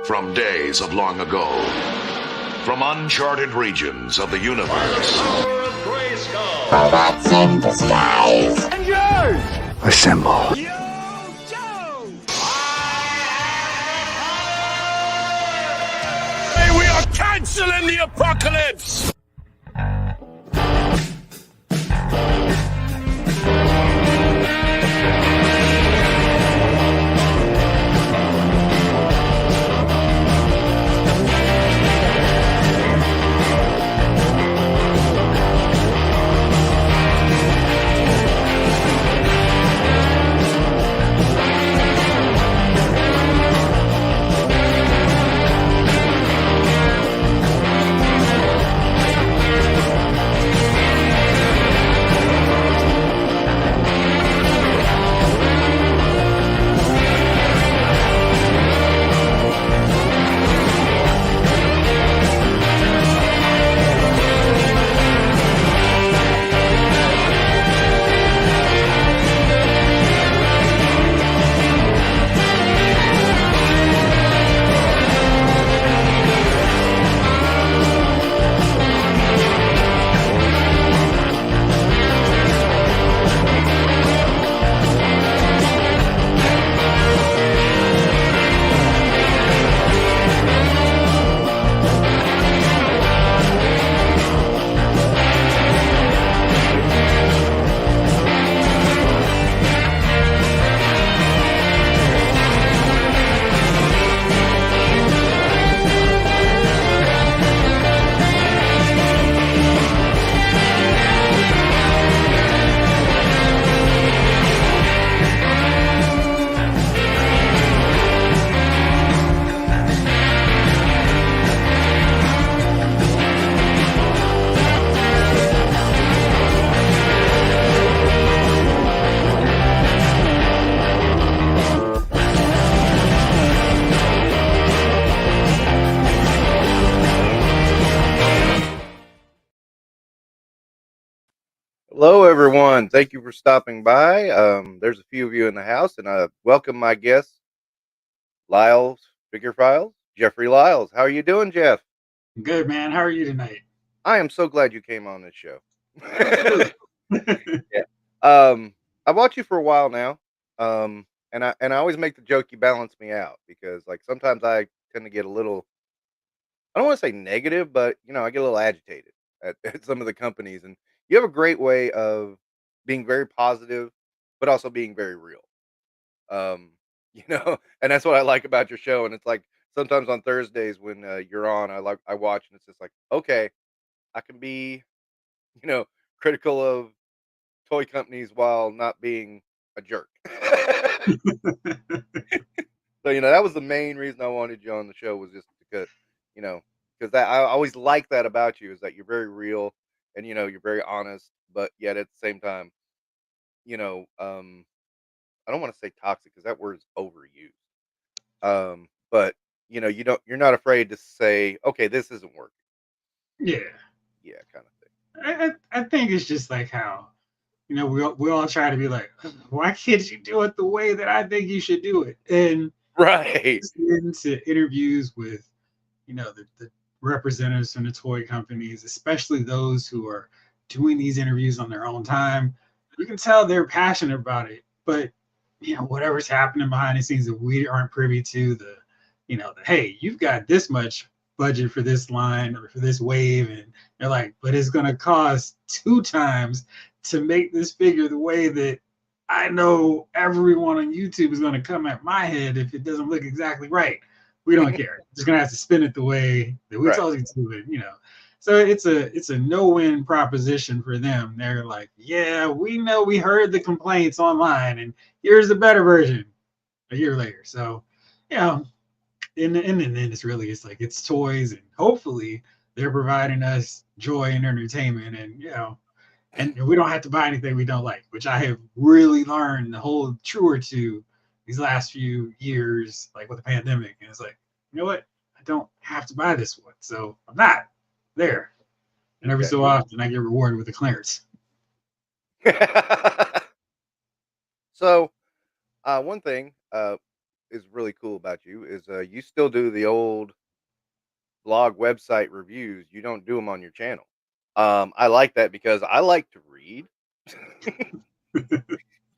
from days of long ago, from uncharted regions of the universe. Robots in disguise. Engage! Assemble. Hey, we are canceling the apocalypse! Hello, everyone. Thank you for stopping by. There's a few of you in the house, and I welcome my guest, Lyle Figure, Jeffry Lyles. How are you doing, Jeff? Good, man. How are you tonight? I am so glad you came on this show. Yeah. I've watched you for a while now, and I always make the joke you balance me out because, like, sometimes I tend to get a little, I don't want to say negative, but I get a little agitated at some of the companies, and you have a great way of being very positive, but also being very real. Um, and that's what I like about your show. And it's like sometimes on Thursdays when you're on, I watch, and it's just like, okay, I can be, you know, critical of toy companies while not being a jerk. So that was the main reason I wanted you on the show, was just because, you know, because I always like that about you, is that you're very real, and you're very honest, but yet at the same time, you know, um, I don't want to say toxic because that word is overused. But you're not afraid to say, okay, this isn't working. Yeah. Yeah, kind of thing. I think it's just like how, we all try to be like, why can't you do it the way that I think you should do it? And Right. just into interviews with, the representatives from the toy companies, especially those who are doing these interviews on their own time, you can tell they're passionate about it. But, whatever's happening behind the scenes that we aren't privy to, hey, you've got this much budget for this line or for this wave, and they're like, but it's going to cost 2 times to make this figure the way that I know everyone on YouTube is going to come at my head if it doesn't look exactly right. We don't care. Just gonna have to spin it the way that we Right. told you to, So it's a no-win proposition for them. They're like, yeah, we know, we heard the complaints online, and here's the better version a year later. So, in the end, it's like it's toys, and hopefully they're providing us joy and entertainment, and we don't have to buy anything we don't like, which I have really learned to hold truer to these last few years, like with the pandemic. And it's like, you know what? I don't have to buy this one, so I'm not there. And every so often, I get rewarded with a clearance. So, one thing is really cool about you is you still do the old blog website reviews. You don't do them on your channel. I like that because I like to read,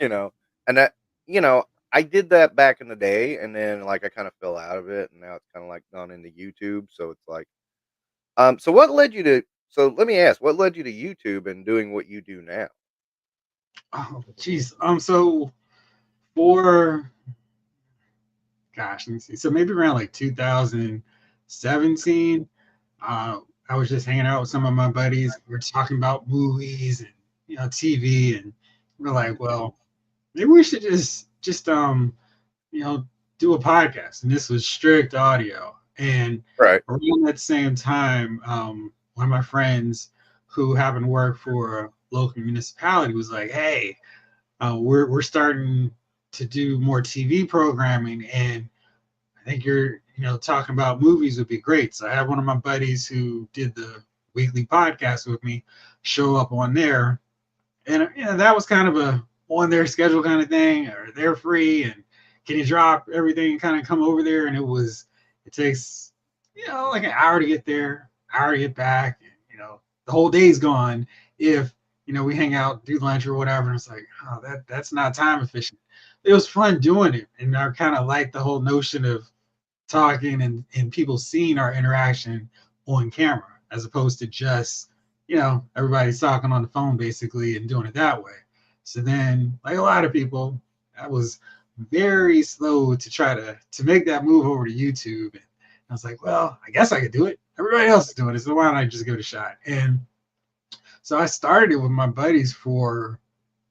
you know, and that, you know, I did that back in the day, and then like I kind of fell out of it, and now it's kind of like gone into YouTube. So it's like, so what led you to? So let me ask, what led you to YouTube and doing what you do now? Oh, jeez. So for gosh, let me see. So maybe around like 2017, I was just hanging out with some of my buddies. We are talking about movies and TV, and we're like, well, maybe we should just you know do a podcast. And this was strict audio. And Right. around that same time, one of my friends who happened to work for a local municipality was like, hey, we're starting to do more TV programming, and I think you're talking about movies would be great. So I had one of my buddies who did the weekly podcast with me show up on there, and that was kind of a on their schedule kind of thing, or they're free and can you drop everything and kind of come over there, and it takes like an hour to get there, hour to get back, the whole day's gone if we hang out, do lunch or whatever. And it's like, oh, that's not time efficient. It was fun doing it, and I kind of like the whole notion of talking and people seeing our interaction on camera as opposed to just everybody's talking on the phone basically and doing it that way. So then, like a lot of people, I was very slow to try to make that move over to YouTube. And I was like, well, I guess I could do it. Everybody else is doing it, so why don't I just give it a shot? And so I started it with my buddies for,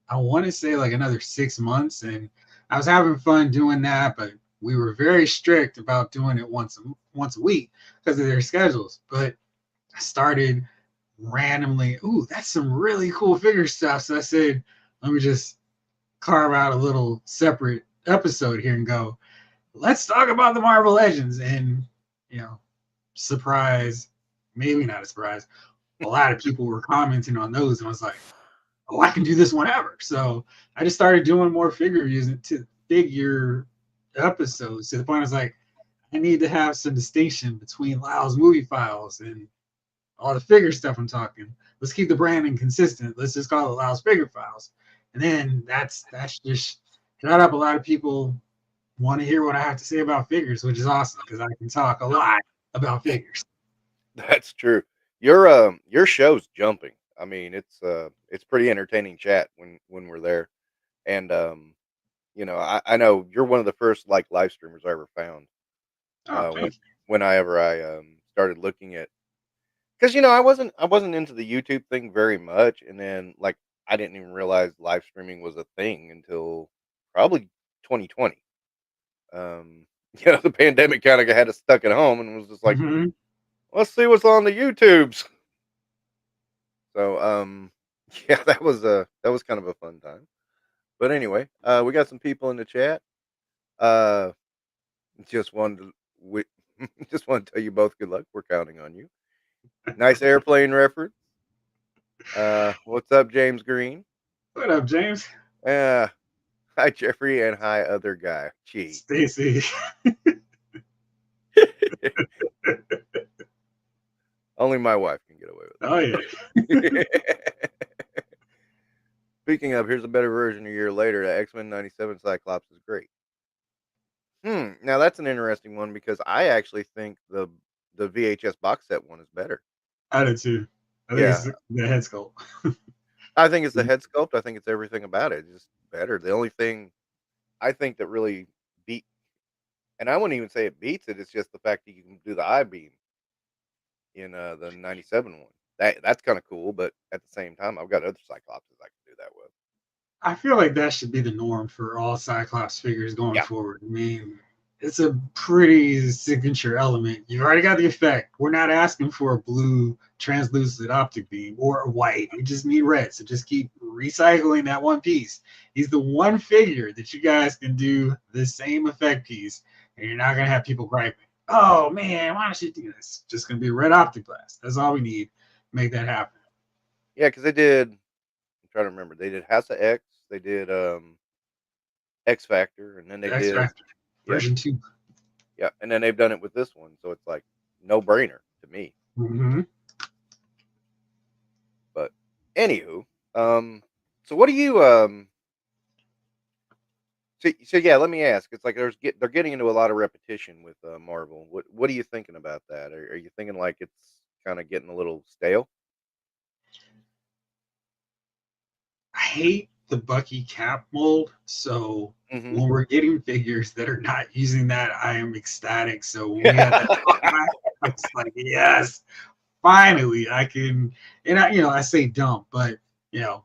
I want to say, like another 6 months, and I was having fun doing that, but we were very strict about doing it once a week because of their schedules. But I started randomly, ooh, that's some really cool figure stuff. So I said, let me just carve out a little separate episode here and go, let's talk about the Marvel Legends. And, you know, surprise, maybe not a surprise, a lot of people were commenting on those. And I was like, oh, I can do this whenever. So I just started doing more figure reviews to figure episodes to the point I was like, I need to have some distinction between Lyle's movie files and all the figure stuff I'm talking. Let's keep the branding consistent. Let's just call it Lyle's figure files. And then that's just shut up. A lot of people want to hear what I have to say about figures, which is awesome because I can talk a lot about figures. That's true. Your show's jumping. I mean, it's pretty entertaining chat when we're there. And I know you're one of the first like live streamers I ever found. Oh, When thank you. whenever I started looking at, because I wasn't into the YouTube thing very much, and then like I didn't even realize live streaming was a thing until probably 2020. Um, the pandemic kind of had us stuck at home, and was just like, Mm-hmm. let's see what's on the YouTubes. So, yeah, that was kind of a fun time. But anyway, we got some people in the chat. Uh, just wanted to we just want to tell you both good luck. We're counting on you. Nice airplane reference. What's up, James Green? What up, James? Uh, hi, Jeffrey, and hi, other guy. Gee. Stacy. Only my wife can get away Oh yeah. with it. Speaking of, here's a better version a year later. The X-Men 97 Cyclops is great. Now that's an interesting one because I actually think the VHS box set one is better. I did too. I think Yeah, it's the head sculpt. I think it's the head sculpt. I think it's everything about it. It's just better. The only thing I think that really beat, and I wouldn't even say it beats it. It's just the fact that you can do the I beam in the 97 one. That's kind of cool, but at the same time, I've got other Cyclopses I can do that with. I feel like that should be the norm for all Cyclops figures going Yeah, forward. I mean, it's a pretty signature element. You've already got the effect. We're not asking for a blue translucent optic beam or a white. We just need red. So just keep recycling that one piece. He's the one figure that you guys can do the same effect piece, and you're not gonna have people griping. Oh man, why don't you do this? It's just gonna be a red optic glass. That's all we need to make that happen. yeah, because they did. I'm trying to remember. They did House of X. They did X Factor, and then they The X did Factor. version 2. Yeah, and then they've done it with this one, so it's like no brainer to me. Mm-hmm. But anywho, so what do you so yeah, let me ask. It's like they're getting into a lot of repetition with Marvel. What are you thinking about that? Are you thinking like it's kind of getting a little stale? I hate the Bucky Cap mold, so Hmm. when we're getting figures that are not using that, I am ecstatic. So when we had that Hawkeye, I was like, yes, finally I can. And I say dump, but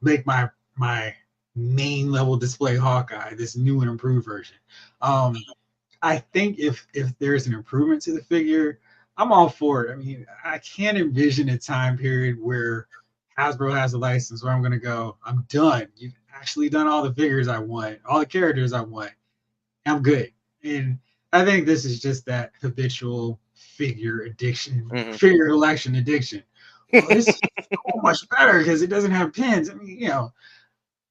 make my main level display Hawkeye this new and improved version. I think if there's an improvement to the figure, I'm all for it. I mean, I can't envision a time period where Hasbro has a license where I'm gonna go, I'm done. You've actually done all the figures I want, all the characters I want. I'm good. And I think this is just that habitual figure addiction, Hmm. figure collection addiction. Well, this is so much better because it doesn't have pins. I mean,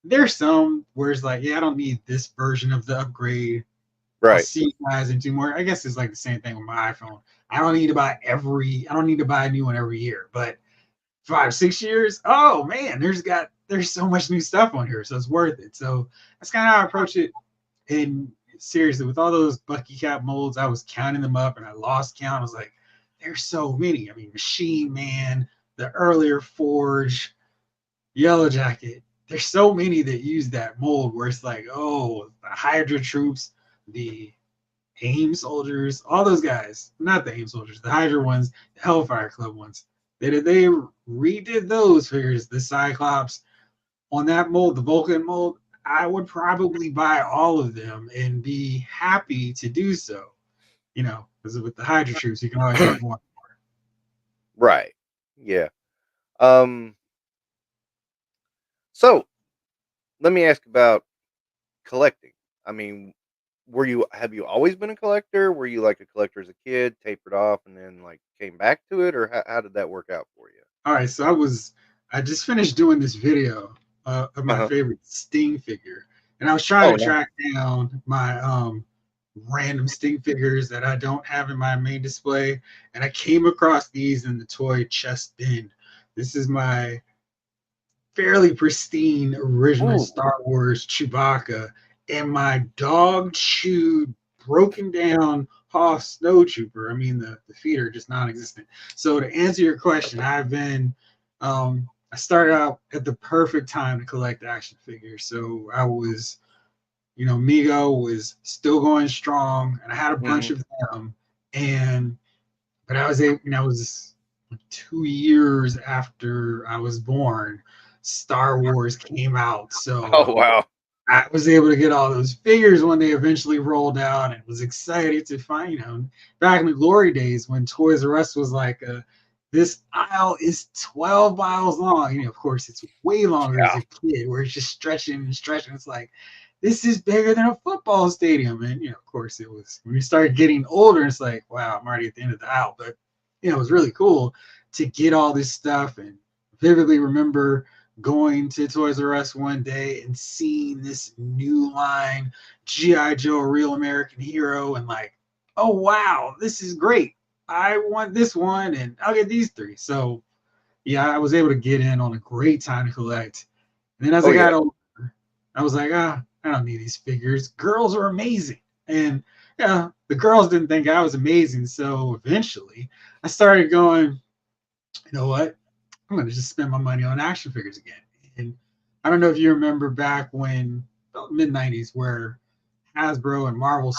there's some where it's like, yeah, I don't need this version of the upgrade. I'll Right. see you guys in 2 more. I guess it's like the same thing with my iPhone. I don't need to buy a new one every year, but 5, 6 years, oh man, there's so much new stuff on here, so it's worth it. So that's kind of how I approach it. And seriously, with all those Bucky Cap molds, I was counting them up and I lost count. I was like, there's so many. I mean, Machine Man, the earlier Forge, Yellow Jacket. There's so many that use that mold where it's like, oh, the Hydra troops, the AIM soldiers, all those guys, not the AIM soldiers, the Hydra ones, the Hellfire Club ones. They redid those figures, the Cyclops on that mold, the Vulcan mold. I would probably buy all of them and be happy to do so. Because with the Hydra troops, you can always have more. Right. Yeah. Um. So let me ask about collecting. I mean, have you always been a collector? Were you like a collector as a kid, tapered off, and then like came back to it, or how did that work out for you? All right, so I just finished doing this video of my Uh-huh. favorite Sting figure, and I was trying Oh, to nice. track down my random Sting figures that I don't have in my main display, and I came across these in the toy chest bin. This is my fairly pristine original Ooh. Star Wars Chewbacca and my dog chewed, broken down Hoth Snow Trooper. I mean, the feet are just non existent. So, to answer your question, I started out at the perfect time to collect action figures. So, I was, Mego was still going strong and I had a bunch Mhm. of them. But I was 2 years after I was born, Star Wars came out. So Oh, wow. I was able to get all those figures when they eventually rolled out and was excited to find, back in the glory days when Toys R Us was like, this aisle is 12 miles long. Of course, it's way longer as Yeah. a kid where it's just stretching and stretching. It's like, this is bigger than a football stadium. And, of course, it was when you started getting older, it's like, wow, I'm already at the end of the aisle. But, it was really cool to get all this stuff and vividly remember going to Toys R Us one day and seeing this new line G.I. Joe Real American Hero and like, oh wow, this is great. I want this one and I'll get these three. So yeah, I was able to get in on a great time to collect. And then as Oh, I yeah. got older, I was like, I don't need these figures. Girls are amazing. And yeah, the girls didn't think I was amazing. So eventually I started going, you know what? I'm going to just spend my money on action figures again. And I don't know if you remember back when mid 90s where Hasbro and Marvel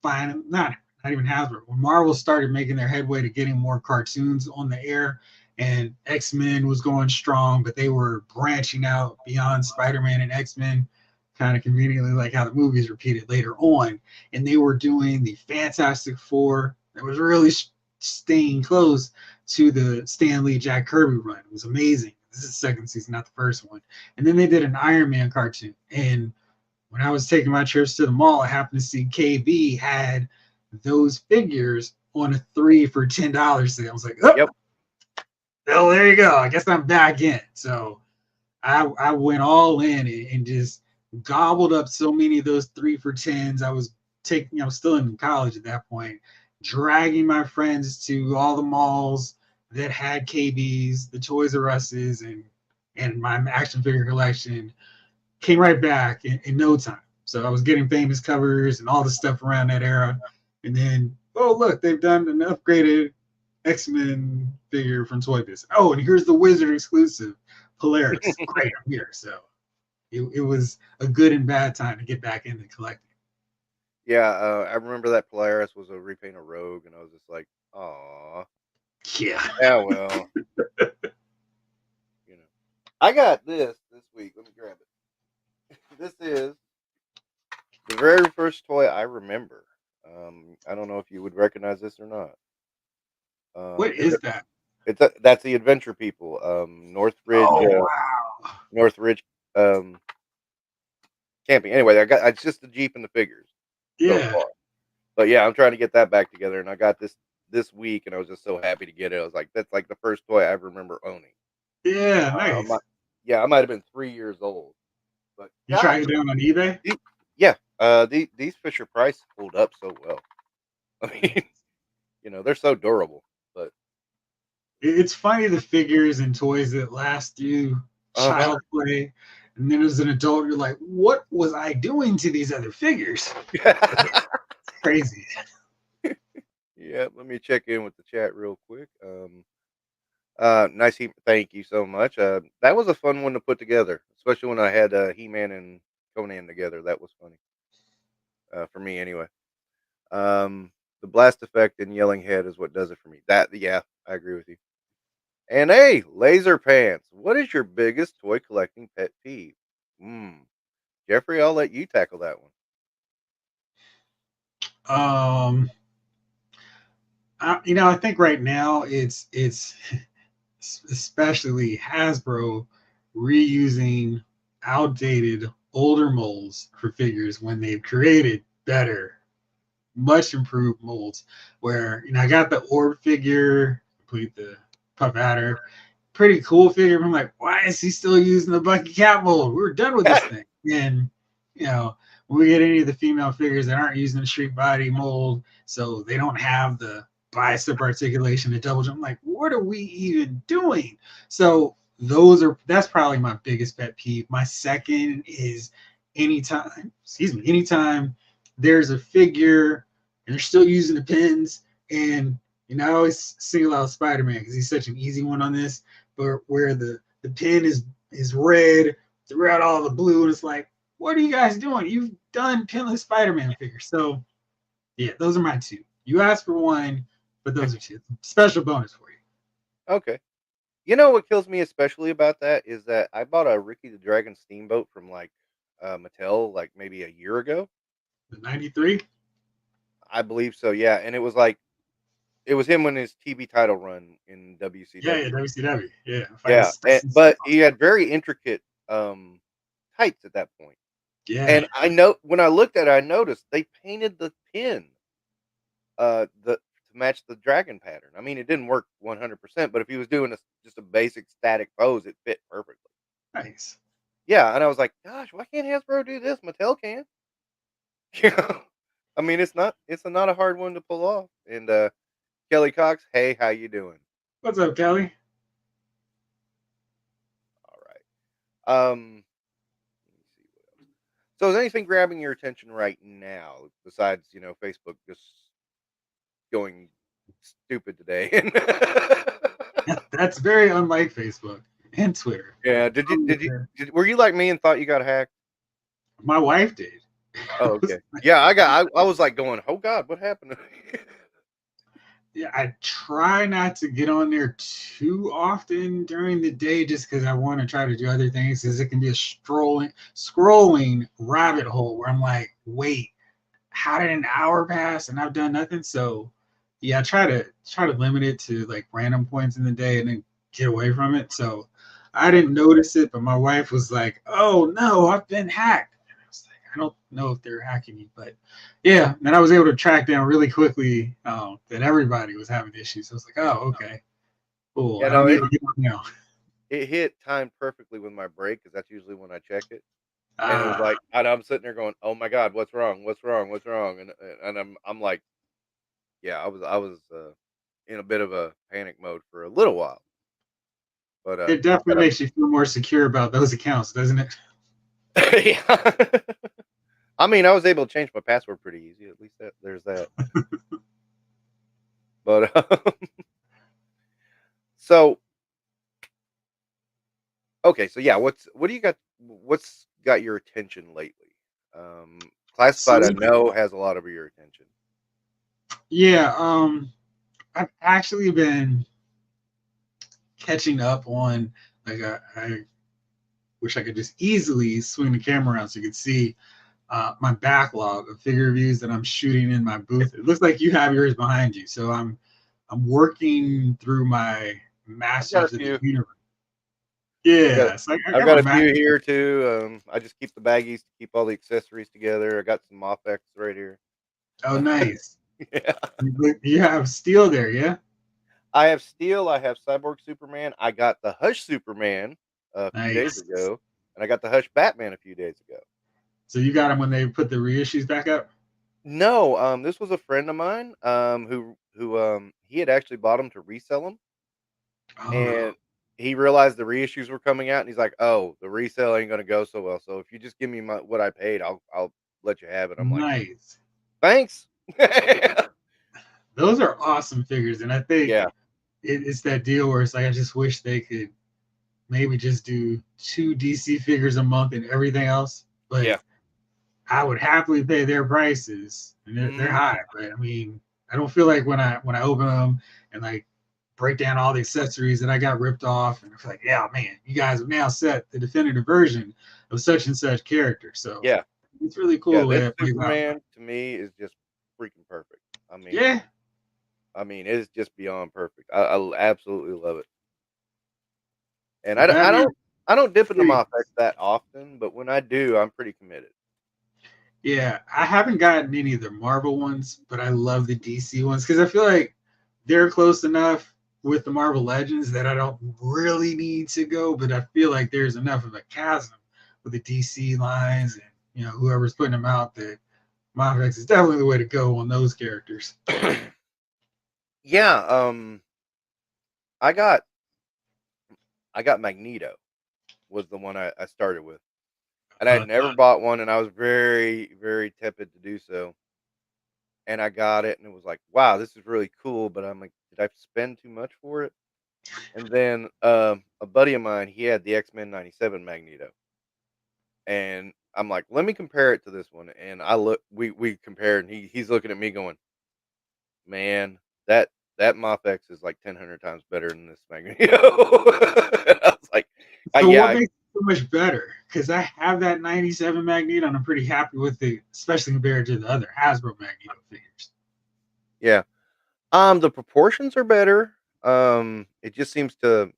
not even Hasbro, when Marvel started making their headway to getting more cartoons on the air and X-Men was going strong, but they were branching out beyond Spider-Man and X-Men kind of conveniently like how the movies repeated later on, and they were doing the Fantastic Four that was really staying close to the Stan Lee Jack Kirby run. It was amazing. This is the second season, not the first one. And then they did an Iron Man cartoon. And when I was taking my trips to the mall, I happened to see KB had those figures on a 3 for $10 sale. I was like, oh, Yep. well, there you go. I guess I'm back in. So I went all in and just gobbled up so many of those 3 for 10s. I was still in college at that point, dragging my friends to all the malls that had KBs, the Toys R Us's, and my action figure collection came right back in no time. So I was getting famous covers and all the stuff around that era. And then, oh, look, they've done an upgraded X-Men figure from Toy Biz. Oh, and here's the Wizard exclusive Polaris. Great, I'm here. So it was a good and bad time to get back into collecting. Yeah, I remember that Polaris was a repaint of Rogue, and I was just like, "Aw, Yeah. yeah, well, you know." I got this week. Let me grab it. This is the very first toy I remember. I don't know if you would recognize this or not. What is that? That's the Adventure People. Northridge, Oh, wow. Northridge, um, camping. Anyway, it's just the Jeep and the figures so Yeah. far. But yeah, I'm trying to get that back together, and I got this week, and I was just so happy to get it. I was like, that's like the first toy I ever remember owning. Yeah, I nice. I might have been 3 years old, but You God, trying it down on eBay? yeah, these Fisher Price hold up so well. I mean, they're so durable. But It's funny the figures and toys that last you child play, and then as an adult, you're like, what was I doing to these other figures? It's crazy. yeah, let me check in with the chat real quick. Nice. Thank you so much. That was a fun one to put together, especially when I had He-Man and Conan together. That was funny for me, anyway. The blast effect and yelling head is what does it for me. Yeah, I agree with you. And hey, Laser Pants, what is your biggest toy collecting pet peeve? Jeffrey, I'll let you tackle that one. Um, I think right now it's especially Hasbro reusing outdated older molds for figures when they've created better, much improved molds. Where I got the orb figure, complete the Puff Adder, pretty cool figure. I'm like, why is he still using the Bucky Cat mold? We're done with this thing. And when we get any of the female figures that aren't using the Street Body mold, so they don't have the bicep articulation, the double jump. I'm like, what are we even doing? So that's probably my biggest pet peeve. My second is anytime there's a figure and they're still using the pins, and I always single out Spider-Man because he's such an easy one on this, but where the pin is red throughout all the blue, and it's like, what are you guys doing? You've done pinless Spider-Man figures. So yeah, those are my two. You asked for one, but those are two. Special bonus for you. Okay. You know what kills me especially about that is that I bought a Ricky the Dragon Steamboat from Mattel like maybe a year ago. The 93? I believe so, yeah. And it was him when his TV title run in WCW. Yeah, WCW. Yeah. Yeah, but he had very intricate tights at that point. Yeah. And I know when I looked at it, I noticed they painted the pin to match the dragon pattern. I mean, it didn't work 100%, but if he was doing just a basic static pose, it fit perfectly. Nice. Yeah, and I was like, gosh, why can't Hasbro do this? Mattel can. I mean, it's not a hard one to pull off. And Kelly Cox, hey, how you doing? What's up, Kelly? All right. Let me see what else. So, is anything grabbing your attention right now besides Facebook just going stupid today? That's very unlike Facebook and Twitter. Yeah. Were you like me and thought you got hacked? My wife did. Oh, okay. Yeah, I was like going, oh God, what happened? Yeah, I try not to get on there too often during the day just because I want to try to do other things, because it can be a scrolling rabbit hole where I'm like, wait, how did an hour pass and I've done nothing? So yeah, I try to limit it to like random points in the day and then get away from it. So I didn't notice it, but my wife was like, oh no, I've been hacked. I don't know if they're hacking me, but yeah. And I was able to track down really quickly that everybody was having issues. So I was like, oh, okay, cool. Yeah, it hit time perfectly with my break because that's usually when I check it. And it was Ah, like, and I'm sitting there going, "Oh my god, what's wrong? What's wrong? What's wrong?" And I'm like, yeah, I was in a bit of a panic mode for a little while, but it I definitely got makes you feel more secure about those accounts, doesn't it? up. Yeah. I mean, I was able to change my password pretty easy. At least there's that. But so okay, so yeah, what do you got? What's got your attention lately? So Classified, I know, has a lot of your attention. yeah, I've actually been catching up on like I wish I could just easily swing the camera around so you could see my backlog of figure reviews that I'm shooting in my booth. It looks like you have yours behind you, so I'm working through my I've got a Masters of the few. Universe. I've got Yeah, so I I've got got my a few Master. here too. I just keep the baggies to keep all the accessories together. I got some Mofex right here. Oh, nice. Yeah. You have steel there, yeah. I have Steel. I have Cyborg Superman. I got the Hush Superman a few days Nice. ago, and I got the Hush Batman a few days ago. So you got them when they put the reissues back up. No, this was a friend of mine, who he had actually bought them to resell them, Oh, and he realized the reissues were coming out, and he's like, "Oh, the resale ain't gonna go so well. So if you just give me what I paid, I'll let you have it." I'm like, nice. "Thanks." Those are awesome figures, and I think Yeah, it's that deal where it's like I just wish they could maybe just do 2 DC figures a month and everything else. But yeah. I would happily pay their prices, and they're Mhm. high. But I mean, I don't feel like when I open them and like break down all the accessories that I got ripped off, and I feel like, yeah, man, you guys have now set the definitive version of such and such character. So Yeah, it's really yeah. cool This that plays out. Superman to me is just freaking perfect. I mean, Yeah, it's just beyond perfect. I absolutely love it. And the Batman. I don't dip into my effects that often, but when I do, I'm pretty committed. Yeah, I haven't gotten any of the Marvel ones, but I love the DC ones because I feel like they're close enough with the Marvel Legends that I don't really need to go, but I feel like there's enough of a chasm with the DC lines and whoever's putting them out that Mafex is definitely the way to go on those characters. Yeah, I got Magneto was the one I started with, and I had Uh, never bought one, and I was very very tepid to do so. And I got it, and it was like, wow, this is really cool. But I'm like, did I spend too much for it? And then a buddy of mine, he had the X-Men '97 Magneto, and I'm like, let me compare it to this one. And we compared, and he's looking at me going, man, that Mofex is like 10 times better than this Magneto. And I was like, so yeah, what makes it so much better? Because I have that '97 Magneto, and I'm pretty happy with it, especially compared to the other Hasbro Magneto figures. yeah. The proportions are better. It just seems to,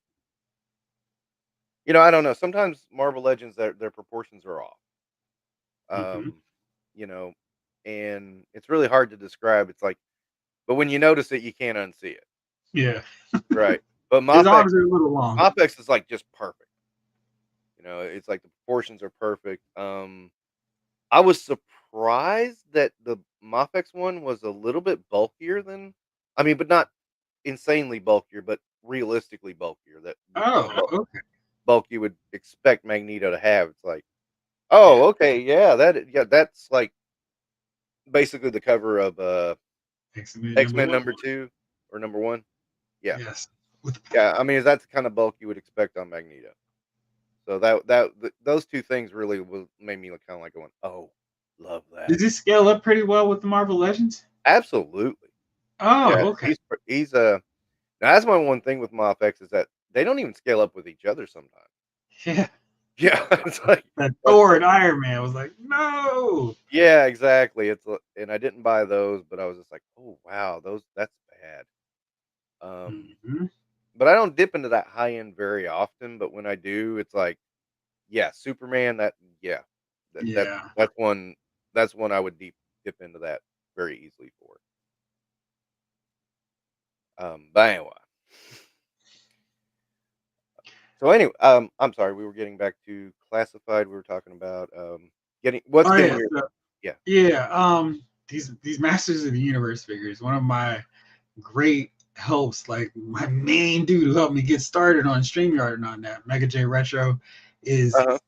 I don't know. Sometimes Marvel Legends, their proportions are off. Hmm. Um, you know, and it's really hard to describe. It's like, but when you notice it, you can't unsee it, Yeah, right? But his arms are a little long. Mofex is like just perfect. It's like the proportions are perfect. I was surprised that the Mofex one was a little bit bulkier than, I mean, but not insanely bulkier, but realistically bulkier. That the Oh, okay. bulk you would expect Magneto to have. It's like, Yeah. oh, okay, yeah, that's like basically the cover of X-Men number X-Men one. number 2 or number 1. Yeah. Yes. With Yeah, I mean, that's the kind of bulk you would expect on Magneto. So those 2 things really made me kind of like going, "Oh, love that." Does he scale up pretty well with the Marvel Legends? Absolutely. Yeah, Oh, okay. he's now that's my one thing with MoFX is that they don't even scale up with each other sometimes. Yeah. Yeah, it's like That that's Thor like and Iron Man was like, no. yeah, exactly. And I didn't buy those, but I was just like, "Oh, wow, that's bad." Um, Hmm. but I don't dip into that high end very often, but when I do, it's like, yeah, Superman, yeah, that that Yeah. that's one I would dip into that very easily for. But anyway, So anyway, I'm sorry, we were getting back to classified. We were talking about Oh getting yeah, your so, yeah. yeah. These Masters of the Universe figures. One of my great helps, like my main dude who helped me get started on StreamYard and on that Mega J Retro, is Uh-huh.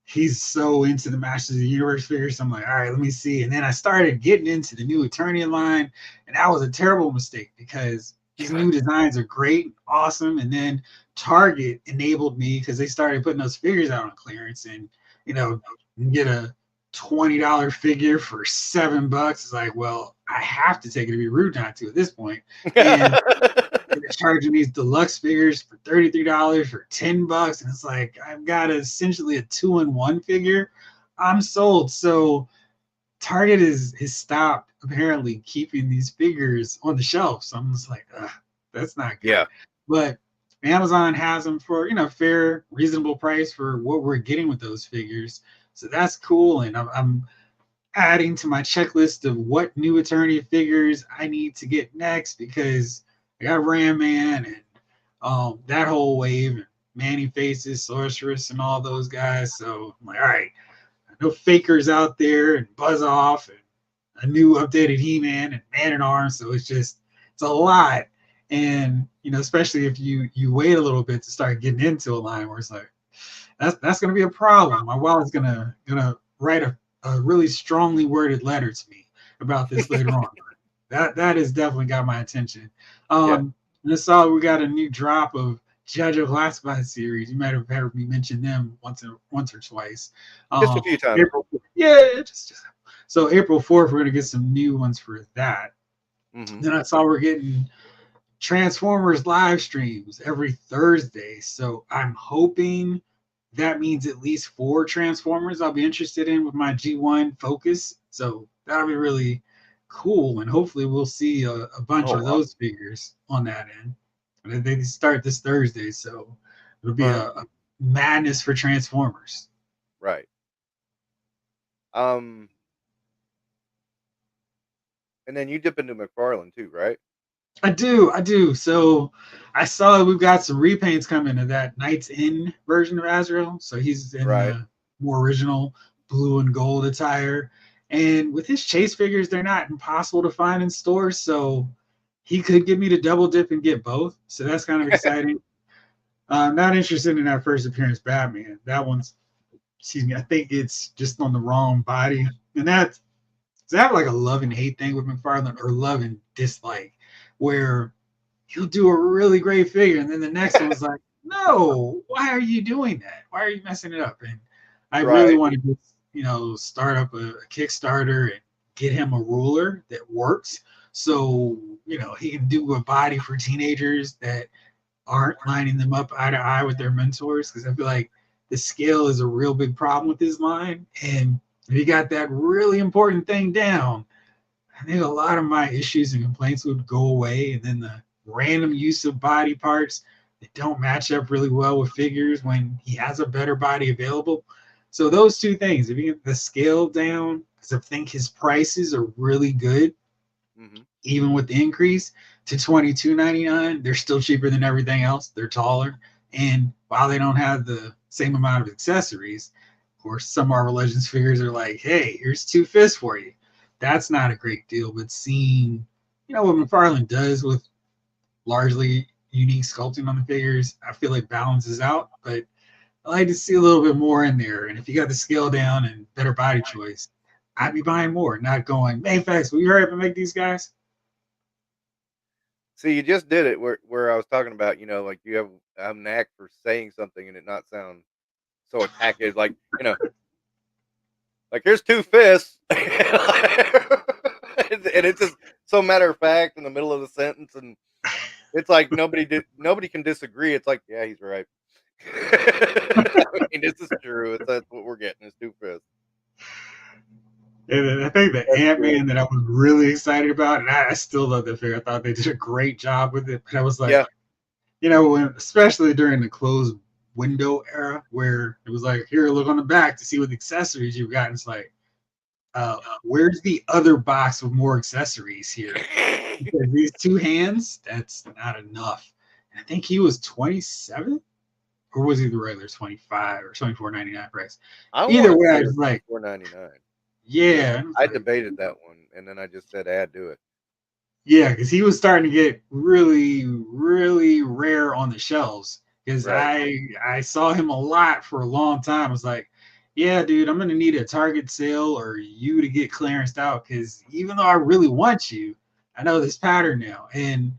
he's so into the Masters of the Universe figures. So I'm like, all right, let me see. And then I started getting into the new Eternian line, and that was a terrible mistake because these new designs are great, awesome. And then Target enabled me because they started putting those figures out on clearance, and you know, you can get a $20 figure for $7. It's like, well, I have to take it to be rude not to at this point. And they're charging these deluxe figures for $33 for $10, and it's like I've got essentially a 2-in-1 figure. I'm sold. So Target has stopped apparently keeping these figures on the shelf. So I'm just like, ugh, that's not good. Yeah. But Amazon has them for fair, reasonable price for what we're getting with those figures. So that's cool, and I'm adding to my checklist of what new attorney figures I need to get next because I got Ram Man and that whole wave, and Manny Faces, Sorceress, and all those guys. So I'm like, all right, I know Fakers out there and Buzz Off and a new updated He-Man and Man at Arms. So it's a lot. And especially if you wait a little bit to start getting into a line where it's like that's gonna be a problem. My wallet's gonna write a really strongly worded letter to me about this later on. That has definitely got my attention. Yeah. And I saw we got a new drop of JoJo Classified series. You might have heard me mention them once or twice. Just a few times. Yeah, just so April 4th, we're gonna get some new ones for that. Mm-hmm. Then I saw we're getting Transformers live streams every Thursday. So I'm hoping that means at least 4 Transformers I'll be interested in with my G1 Focus. So that'll be really cool. And hopefully we'll see a bunch of those figures on that end. And they start this Thursday. So it'll be a madness for Transformers. Right. And then you dip into McFarlane too, right? I do. So I saw we've got some repaints coming of that Knight's Inn version of Azrael. So he's in the more original blue and gold attire. And with his chase figures, they're not impossible to find in stores. So he could get me to double dip and get both. So that's kind of exciting. Not interested in that first appearance Batman. That one's, I think it's just on the wrong body. And that's I have like a love and hate thing with McFarlane, or love and dislike, where he'll do a really great figure and then the next one was like, no, why are you doing that? Why are you messing it up? And I really want to start up a Kickstarter and get him a ruler that works. So, he can do a body for teenagers that aren't lining them up eye to eye with their mentors. Because I feel like the scale is a real big problem with this line. And if you got that really important thing down, I think a lot of my issues and complaints would go away. And then the random use of body parts that don't match up really well with figures when he has a better body available. So those two things, if you get the scale down, because I think his prices are really good, even with the increase to $22.99, they're still cheaper than everything else. They're taller. And while they don't have the same amount of accessories, of course, some Marvel Legends figures are like, hey, here's 2 fists for you. That's not a great deal. But seeing, what McFarlane does with largely unique sculpting on the figures, I feel like balances out. But I like to see a little bit more in there. And if you got the scale down and better body choice, I'd be buying more, not going, Mayfax, will you hurry up and make these guys? See, you just did it where I was talking about, like you have a knack for saying something and it not sound so attacking, like, like here's 2 fists, and it's just so matter of fact in the middle of the sentence, and it's like nobody can disagree. It's like, yeah, he's right. I mean, this is true. That's what we're getting is 2 fists. And I think the Ant-Man that I was really excited about, and I still love that figure. I thought they did a great job with it. But I was like, especially during the closed window era where it was like, here, look on the back to see what accessories you've got. And it's like, where's the other box with more accessories here? Because these 2 hands, that's not enough. And I think he was 27 or was he the regular 25 or 24.99 price? I want Either to way, say I it was was like, $4.99. yeah. And I was I like, debated that one, and then I just said, "Add do it." yeah, because he was starting to get really, really rare on the shelves. Because Right. I saw him a lot for a long time. I was like, yeah, dude, I'm gonna need a Target sale or you to get clearanced out. Because even though I really want you, I know this pattern now. And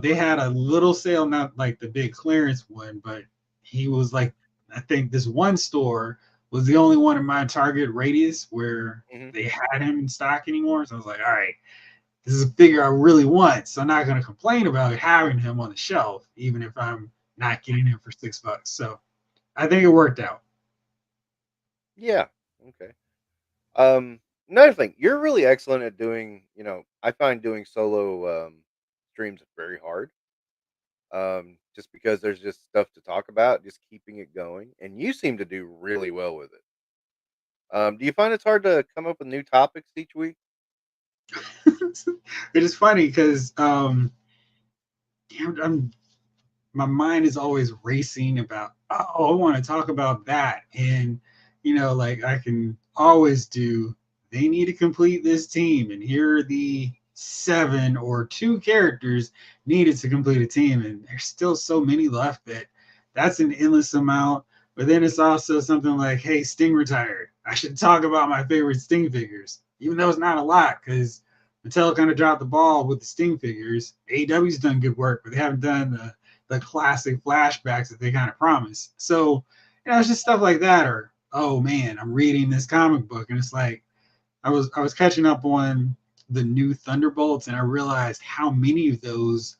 they had a little sale, not like the big clearance one, but he was like, I think this one store was the only one in my Target radius where Hmm. they had him in stock anymore. So I was like, all right, this is a figure I really want, so I'm not going to complain about having him on the shelf, even if I'm not getting him for $6. So I think it worked out. Yeah. Okay. Another thing, you're really excellent at doing. I find doing solo streams very hard. Just because there's just stuff to talk about, just keeping it going, and you seem to do really well with it. Do you find it's hard to come up with new topics each week? It is funny because I'm my mind is always racing about, oh, I want to talk about that. And, like I can always do, they need to complete this team. And here are the 7 or 2 characters needed to complete a team. And there's still so many left that's an endless amount. But then it's also something like, hey, Sting retired. I should talk about my favorite Sting figures, even though it's not a lot because Mattel kind of dropped the ball with the Sting figures. AEW's done good work, but they haven't done the classic flashbacks that they kind of promise. So, it's just stuff like that. Or, oh man, I'm reading this comic book, and it's like I was catching up on the new Thunderbolts, and I realized how many of those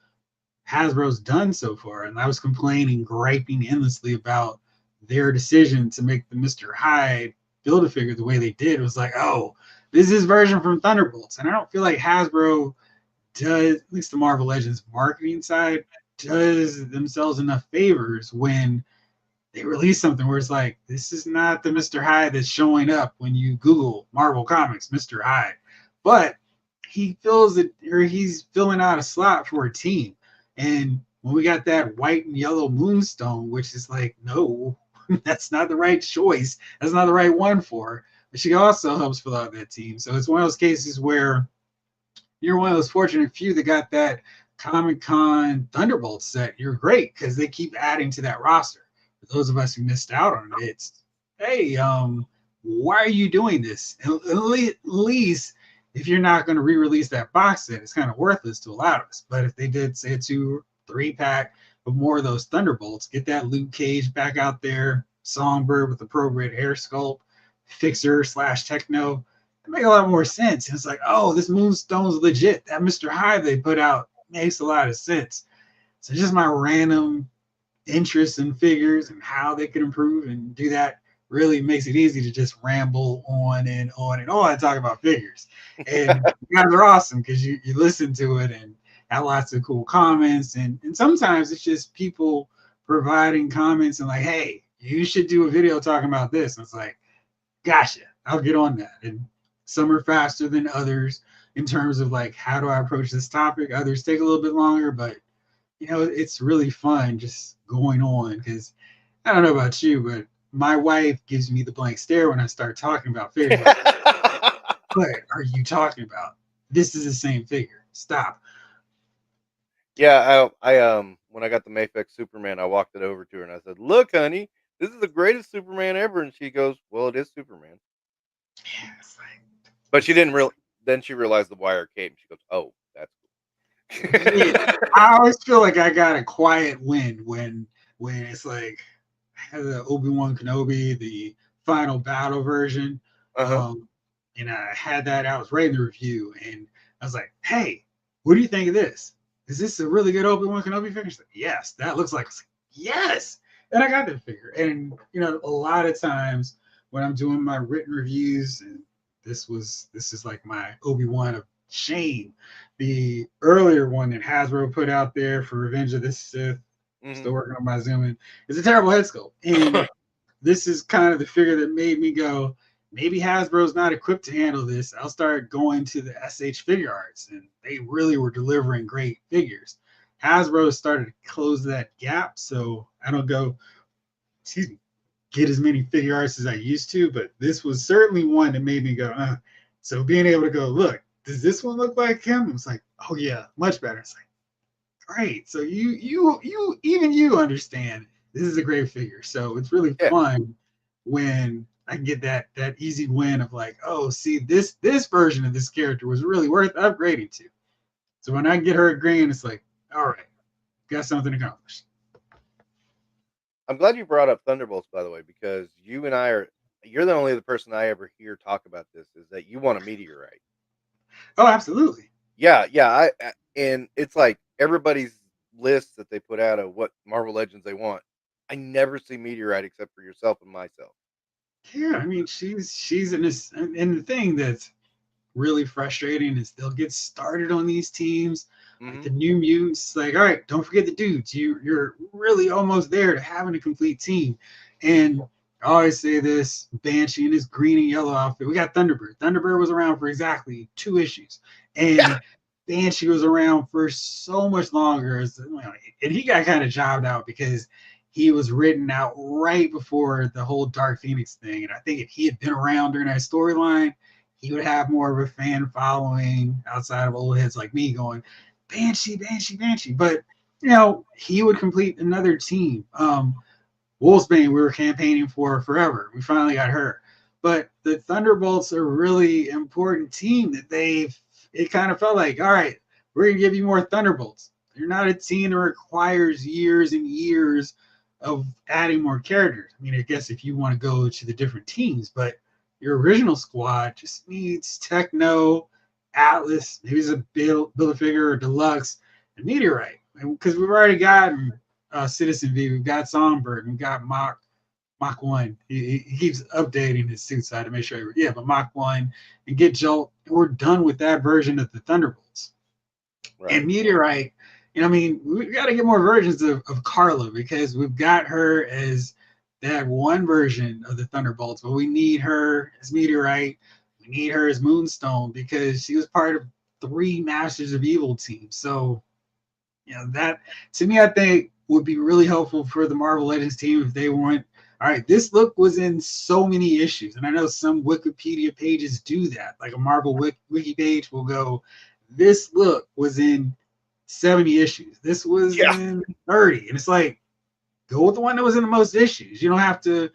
Hasbro's done so far. And I was complaining, griping endlessly about their decision to make the Mr. Hyde build a figure the way they did. It was like, oh, this is version from Thunderbolts. And I don't feel like Hasbro does, at least the Marvel Legends marketing side, does themselves enough favors when they release something where it's like, this is not the Mr. Hyde that's showing up when you Google Marvel Comics, Mr. Hyde. But he fills it, or he's filling out a slot for a team. And when we got that white and yellow Moonstone, which is like, no, that's not the right choice. That's not the right one for her. But she also helps fill out that team. So it's one of those cases where you're one of those fortunate few that got that Comic Con Thunderbolt set. You're great because they keep adding to that roster. For those of us who missed out on it, it's, hey, why are you doing this? At least if you're not going to re-release that box set, it's kind of worthless to a lot of us. But if they did say a 2-3 pack of more of those Thunderbolts, get that Luke Cage back out there, Songbird with appropriate hair sculpt, Fixer / Techno, it make a lot more sense. It's like, oh, this Moonstone's legit. That Mr. Hyde they put out makes a lot of sense. So just my random interest in figures and how they can improve and do that really makes it easy to just ramble on and on and on and talk about figures. And you guys are awesome because you listen to it and have lots of cool comments. And sometimes it's just people providing comments and like, hey, you should do a video talking about this. And it's like, gotcha, I'll get on that. And some are faster than others in terms of like, how do I approach this topic? Others take a little bit longer, but it's really fun just going on because I don't know about you, but my wife gives me the blank stare when I start talking about figures. Like, what are you talking about? This is the same figure. Stop. Yeah, when I got the Mayfix Superman, I walked it over to her and I said, "Look, honey, this is the greatest Superman ever." And she goes, "Well, it is Superman." Yeah, it's like, But she didn't real. Then she realized the wire cape. And she goes, "Oh, that's yeah, cool." I always feel like I got a quiet win when it's like I had the Obi-Wan Kenobi, the final battle version. Uh huh. Um, and I had that, I was writing the review and I was like, hey, what do you think of this? Is this a really good Obi-Wan Kenobi figure? She's like, yes, that looks like, yes. And I got that figure. And a lot of times when I'm doing my written reviews, and this is like my Obi-Wan of shame, the earlier one that Hasbro put out there for Revenge of the Sith, Hmm. still working on my zooming, it's a terrible head sculpt. And this is kind of the figure that made me go, maybe Hasbro's not equipped to handle this. I'll start going to the SH Figure Arts, and they really were delivering great figures. Hasbro started to close that gap, so I don't go excuse me, get as many figure arts as I used to, but this was certainly one that made me go, So being able to go, look, does this one look like him? It was like, oh yeah, much better. It's like, great. So even you understand this is a great figure. So it's really Yeah. fun when I get that easy win of like, oh, see, this version of this character was really worth upgrading to. So when I get her agreeing, it's like, all right, got something accomplished. I'm glad you brought up Thunderbolts, by the way, because you and I you're the only other person I ever hear talk about this, is that you want a meteorite. Oh, absolutely. Yeah, yeah. And it's like everybody's list that they put out of what Marvel Legends they want. I never see meteorite except for yourself and myself. Yeah, I mean, she's in this, and the thing that's really frustrating is they'll get started on these teams, like Hmm. the New Mutants. Like, all right, don't forget the dudes. You're really almost there to having a complete team. And I always say this: Banshee in his green and yellow outfit. We got Thunderbird. Thunderbird was around for exactly 2 issues, Yeah, and Banshee was around for so much longer. And he got kind of jobbed out because he was written out right before the whole Dark Phoenix thing. And I think if he had been around during that storyline, he would have more of a fan following outside of old heads like me going, Banshee, Banshee, Banshee. But, he would complete another team. Wolfsbane, we were campaigning for forever. We finally got her. But the Thunderbolts are a really important team that it kind of felt like, all right, we're going to give you more Thunderbolts. They're not a team that requires years and years of adding more characters. I mean, I guess if you want to go to the different teams, but your original squad just needs Techno, Atlas, maybe it's a Build-A-Figure or Deluxe, and Meteorite. Because we've already gotten Citizen V, we've got Songbird, we've got Mach 1. He keeps updating his suit side to make sure, but Mach 1 and get Jolt. We're done with that version of the Thunderbolts. right. And Meteorite, I mean, we got to get more versions of Carla because we've got her as that one version of the Thunderbolts, but we need her as Meteorite. We need her as Moonstone because she was part of 3 Masters of Evil teams. So, that to me, I think would be really helpful for the Marvel Legends team if they went, all right, this look was in so many issues. And I know some Wikipedia pages do that. Like a Marvel wiki page will go, this look was in 70 issues. This was Yeah, in 30. And it's like, go with the one that was in the most issues. You don't have to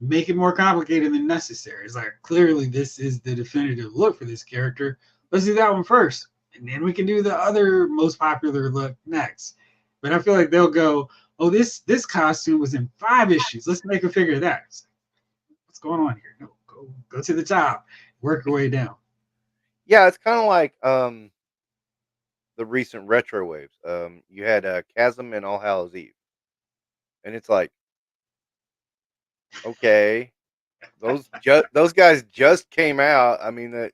make it more complicated than necessary. It's like, clearly, this is the definitive look for this character. Let's do that one first. And then we can do the other most popular look next. But I feel like they'll go, oh, this costume was in 5 issues. Let's make a figure of that. It's like, what's going on here? No, go to the top, work your way down. yeah. It's kind of like the recent retro waves. You had Chasm and All Hallows Eve, and it's like, okay, those guys just came out. I mean,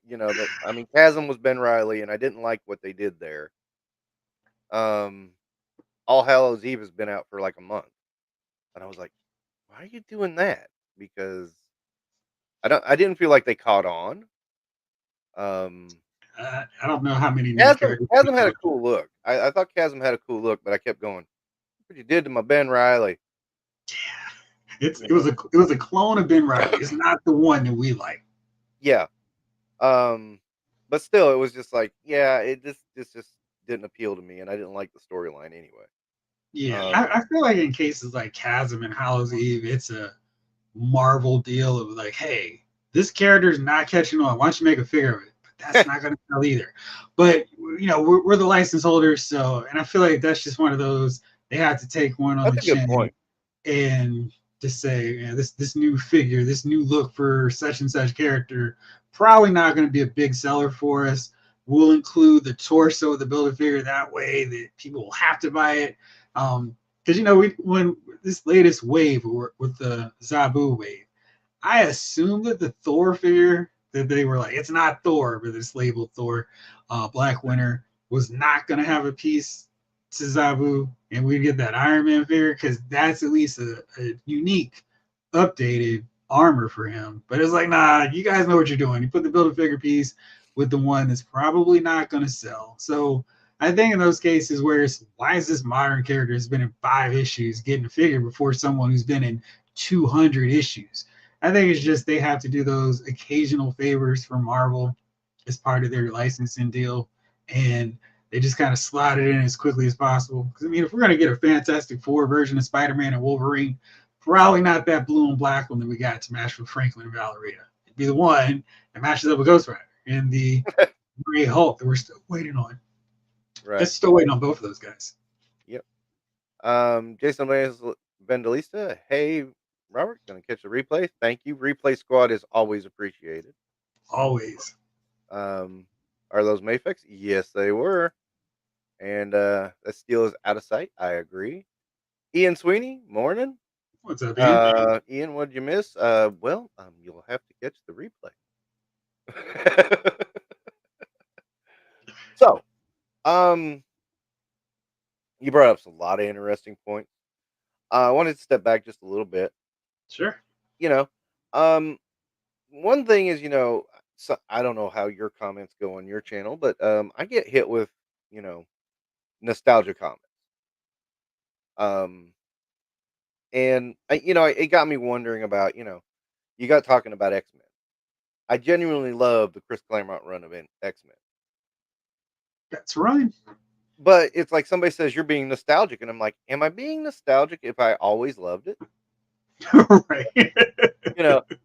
Chasm was Ben Riley, and I didn't like what they did there. Um, All Hallows Eve has been out for like a month, and I was like, why are you doing that? Because I didn't feel like they caught on. Um, I don't know how many new Chasm characters. Chasm had a cool look. I thought Chasm had a cool look, but I kept going, what you did to my Ben Riley? It was a clone of Ben Riley. It's not the one that we like. Yeah. But still, it was just like, yeah, this just didn't appeal to me, and I didn't like the storyline anyway. Yeah, Um, I feel like in cases like Chasm and Hallows Eve, it's a Marvel deal of like, hey, this character is not catching on. Why don't you make a figure of it? But that's not going to sell either. But we're the license holders, so and I feel like that's just one of those they have to take one on that's the a good chin point. and just say, this new figure, this new look for such and such character, probably not going to be a big seller for us. We'll include the torso of the Build-A-Figure that way that people will have to buy it. Because when this latest wave with the Zabu wave, I assumed that the Thor figure that they were like, it's not Thor, but it's labeled Thor, Black Winter, was not going to have a piece to Zabu, and we get that Iron Man figure because that's at least a unique, updated armor for him. But it's like, nah, you guys know what you're doing. You put the Build-A-Figure piece with the one that's probably not going to sell. So I think in those cases where it's, why is this modern character has been in 5 issues getting a figure before someone who's been in 200 issues. I think it's just they have to do those occasional favors for Marvel as part of their licensing deal, and they just kind of slide it in as quickly as possible. Because I mean, if we're gonna get a Fantastic Four version of Spider-Man and Wolverine, probably not that blue and black one that we got to match with Franklin and Valerita. It'd be the one that matches up with Ghost Rider and the Gray Hulk that we're still waiting on. Right. Still waiting on both of those guys. Yep. Jason Vendelista. Hey, Robert, gonna catch the replay. Thank you. Replay squad is always appreciated. Always. Are those Mayfix? Yes, they were. And that steal is out of sight. I agree. Ian Sweeney, morning. What's up, Ian? Ian, what did you miss? Well, you'll have to catch the replay. So, you brought up a lot of interesting points. I wanted to step back just a little bit. Sure. You know, one thing is, so I don't know how your comments go on your channel, but I get hit with, nostalgia comments. And it got me wondering about, you got talking about X-Men. I genuinely love the Chris Claremont run of X-Men. That's right. But it's like somebody says you're being nostalgic, and I'm like, am I being nostalgic if I always loved it? Right.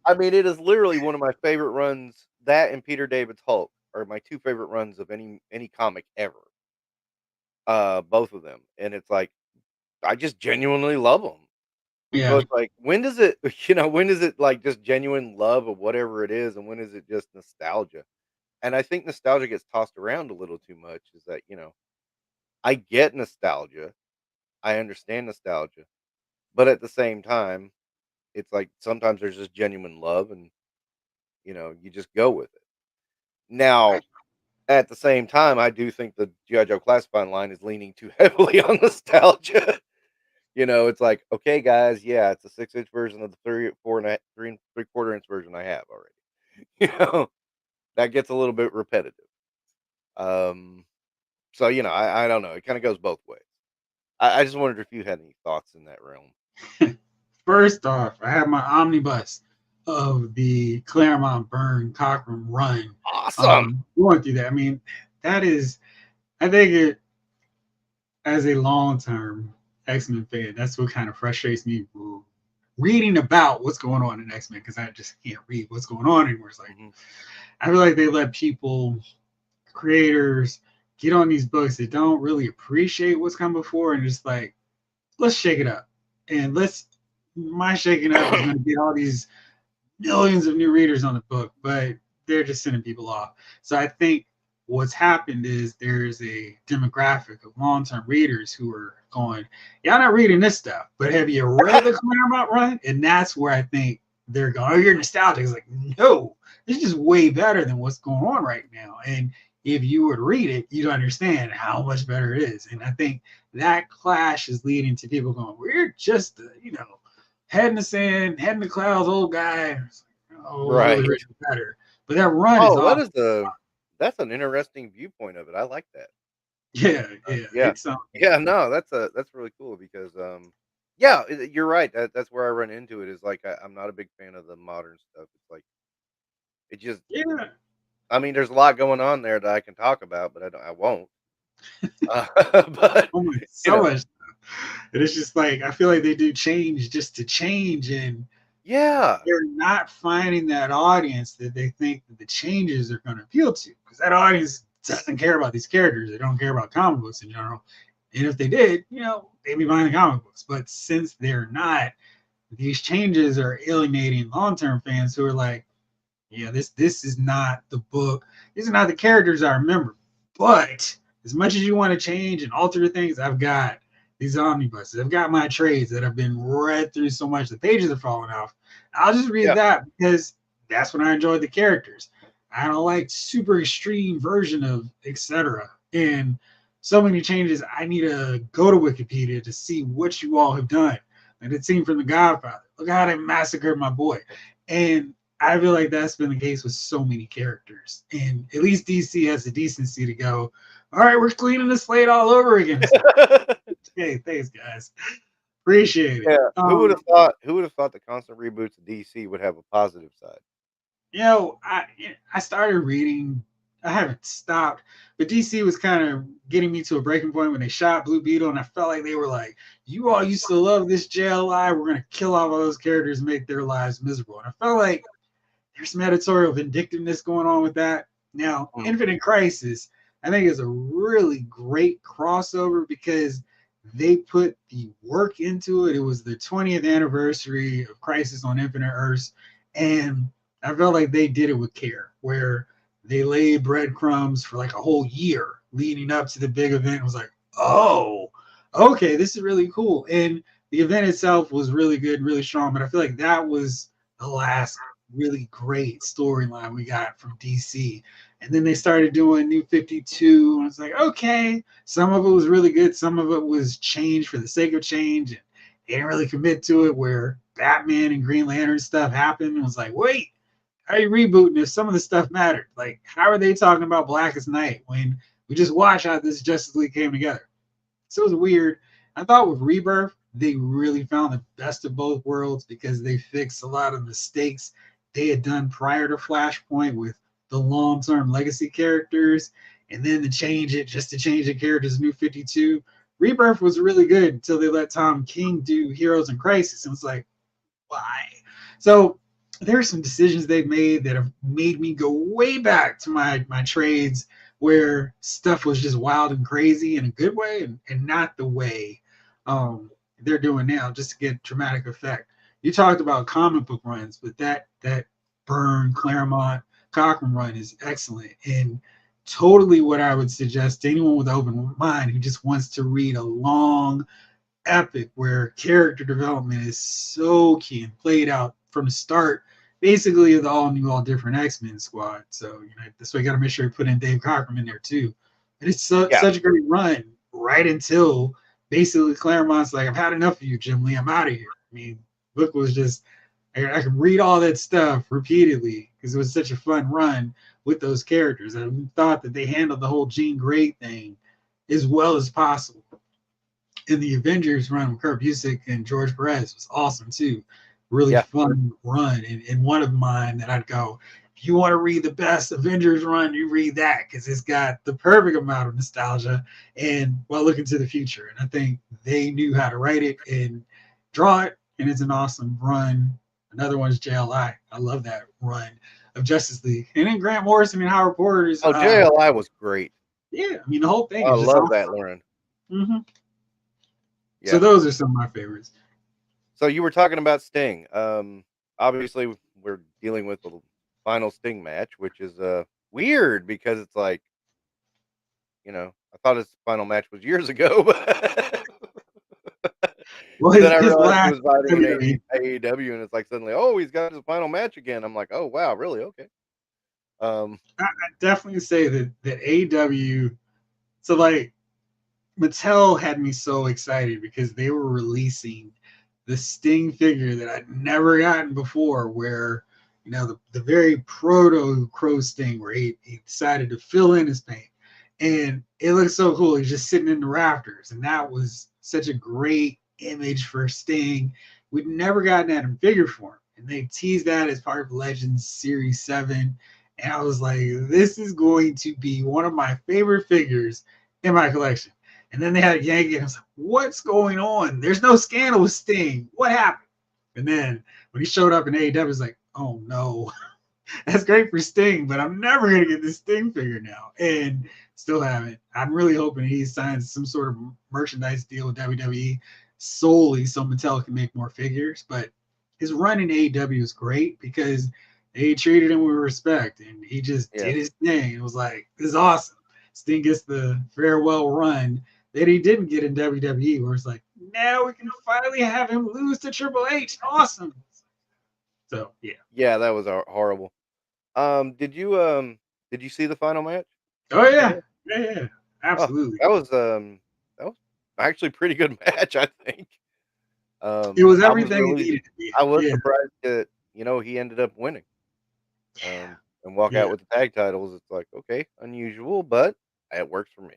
I mean, it is literally one of my favorite runs. That and Peter David's Hulk are my two favorite runs of any comic ever. Both of them, and it's like I just genuinely love them. So Yeah. it's like, when does it, when is it like just genuine love of whatever it is, and when is it just nostalgia? And I think nostalgia gets tossed around a little too much. Is that I get nostalgia, I understand nostalgia, but at the same time, it's like sometimes there's just genuine love, and you just go with it. Now, at the same time, I do think the G.I. Joe Classified line is leaning too heavily on nostalgia. It's like, okay, guys, yeah, it's a 6-inch version of the 3, 3 3/4 inch version I have already. That gets a little bit repetitive. So I don't know. It kind of goes both ways. I just wondered if you had any thoughts in that realm. First off, I have my omnibus of the Claremont Byrne Cockrum run. Awesome. Going through that. I mean, that is, I think it, as a long-term X-Men fan, that's what kind of frustrates me reading about what's going on in X-Men, because I just can't read what's going on anymore. It's like, I feel like they let people, creators, get on these books that don't really appreciate what's come before, and just like, let's shake it up. And my shaking up is going to get all these millions of new readers on the book, but they're just sending people off. So I think what's happened is there's a demographic of long-term readers who are going, y'all not reading this stuff, but have you read the Claremont run? And that's where I think they're going, oh, you're nostalgic. It's like, no, it's just way better than what's going on right now. And if you would read it, you'd understand how much better it is. And I think that clash is leading to people going, we're just, head in the sand, head in the clouds, old guy. Oh, right. Really better. But that run is awesome. That's an interesting viewpoint of it. I like that. Yeah. Yeah, no, that's really cool because yeah, you're right. That's where I run into it. Is like I'm not a big fan of the modern stuff. It's like it just I mean, there's a lot going on there that I can talk about, but I won't. But so much. And it's just like I feel like they do change just to change, and they're not finding that audience that they think that the changes are going to appeal to, because that audience doesn't care about these characters. They don't care about comic books in general. And if they did, they'd be buying the comic books. But since they're not, these changes are alienating long-term fans who are like, yeah, this is not the book. These are not the characters I remember. But as much as you want to change and alter things, I've got these omnibuses. I've got my trades that have been read through so much the pages are falling off. I'll just read that because that's when I enjoyed the characters. I don't like super extreme version of etc. And so many changes. I need to go to Wikipedia to see what you all have done. Like the scene from The Godfather. Look how they massacred my boy. And I feel like that's been the case with so many characters. And at least DC has the decency to go, all right, we're cleaning the slate all over again. Okay, thanks, guys. Appreciate it. Yeah, who would have thought the constant reboots of DC would have a positive side? I started reading. I haven't stopped, but DC was kind of getting me to a breaking point when they shot Blue Beetle, and I felt like they were like, "You all used to love this JLI. We're gonna kill off all those characters and make their lives miserable." And I felt like there's some editorial vindictiveness going on with that. Now, Mm. Infinite Crisis, I think, is a really great crossover because they put the work into it. It was the 20th anniversary of Crisis on Infinite Earths, and I felt like they did it with care, where they laid breadcrumbs for like a whole year leading up to the big event. It was like, oh, okay, this is really cool. And the event itself was really good and really strong, but I feel like that was the last really great storyline we got from DC. And then they started doing New 52. And it's like, okay, some of it was really good. Some of it was change for the sake of change. And they didn't really commit to it, where Batman and Green Lantern stuff happened. And it was like, wait, how are you rebooting if some of the stuff mattered? Like, how are they talking about Blackest Night when we just watched how this Justice League came together? So it was weird. I thought with Rebirth, they really found the best of both worlds because they fixed a lot of mistakes they had done prior to Flashpoint with the long-term legacy characters, and then to change it just to change the characters. New 52 Rebirth was really good until they let Tom King do Heroes in Crisis, and it's like, why? So there are some decisions they've made that have made me go way back to my trades, where stuff was just wild and crazy in a good way, and not the way they're doing now, just to get dramatic effect. You talked about comic book runs, but that Byrne, Claremont, Cochran run is excellent, and totally what I would suggest to anyone with an open mind who just wants to read a long epic where character development is so key and played out from the start, basically the all new, all different X-Men squad. So this way, got to make sure you put in Dave Cockrum in there too. And it's such a great run right until basically Claremont's like, I've had enough of you, Jim Lee. I'm out of here. I mean, book was just, I could read all that stuff repeatedly because it was such a fun run with those characters. I thought that they handled the whole Jean Grey thing as well as possible. In the Avengers run with Kurt Busiek and George Perez was awesome too. Really fun run. And one of mine that I'd go, if you want to read the best Avengers run, you read that because it's got the perfect amount of nostalgia and while looking to the future. And I think they knew how to write it and draw it, and it's an awesome run. Another one is JLI. I love that run of Justice League. And then Grant Morrison and Howard Porter's. Oh, JLI was great. Yeah, I mean the whole thing. I is just love awesome. that, Lauren. Mm-hmm. Yeah. So those are some of my favorites. So you were talking about Sting. Obviously we're dealing with the final Sting match, which is weird because it's like, I thought his final match was years ago. Well, then I his realized last he was fighting in WWE. AEW, and it's like suddenly, oh, he's got his final match again. I'm like, oh wow, really? Okay. I definitely say that AEW. So like Mattel had me so excited because they were releasing the Sting figure that I'd never gotten before, where the very proto Crow Sting, where he decided to fill in his paint, and it looks so cool. He's just sitting in the rafters, and that was such a great image for Sting. We'd never gotten that in figure form, and they teased that as part of Legends Series 7, and I was like, this is going to be one of my favorite figures in my collection. And then they had Yankee, and I was like, what's going on? There's no scandal with Sting. What happened? And then when he showed up in AEW, I was like, oh no, that's great for Sting, but I'm never going to get this Sting figure now. And still haven't. I'm really hoping he signs some sort of merchandise deal with WWE solely so Mattel can make more figures. But his run in AEW is great because they treated him with respect, and he just did his thing. It was like, this is awesome. Sting gets the farewell run that he didn't get in WWE, where it's like, now we can finally have him lose to Triple H. Awesome. So yeah, that was horrible. Did you see the final match? Oh yeah, absolutely. Oh, that was actually a pretty good match, I think. It was everything it needed to be. I was surprised that he ended up winning. And walk out with the tag titles. It's like, okay, unusual, but it works for me.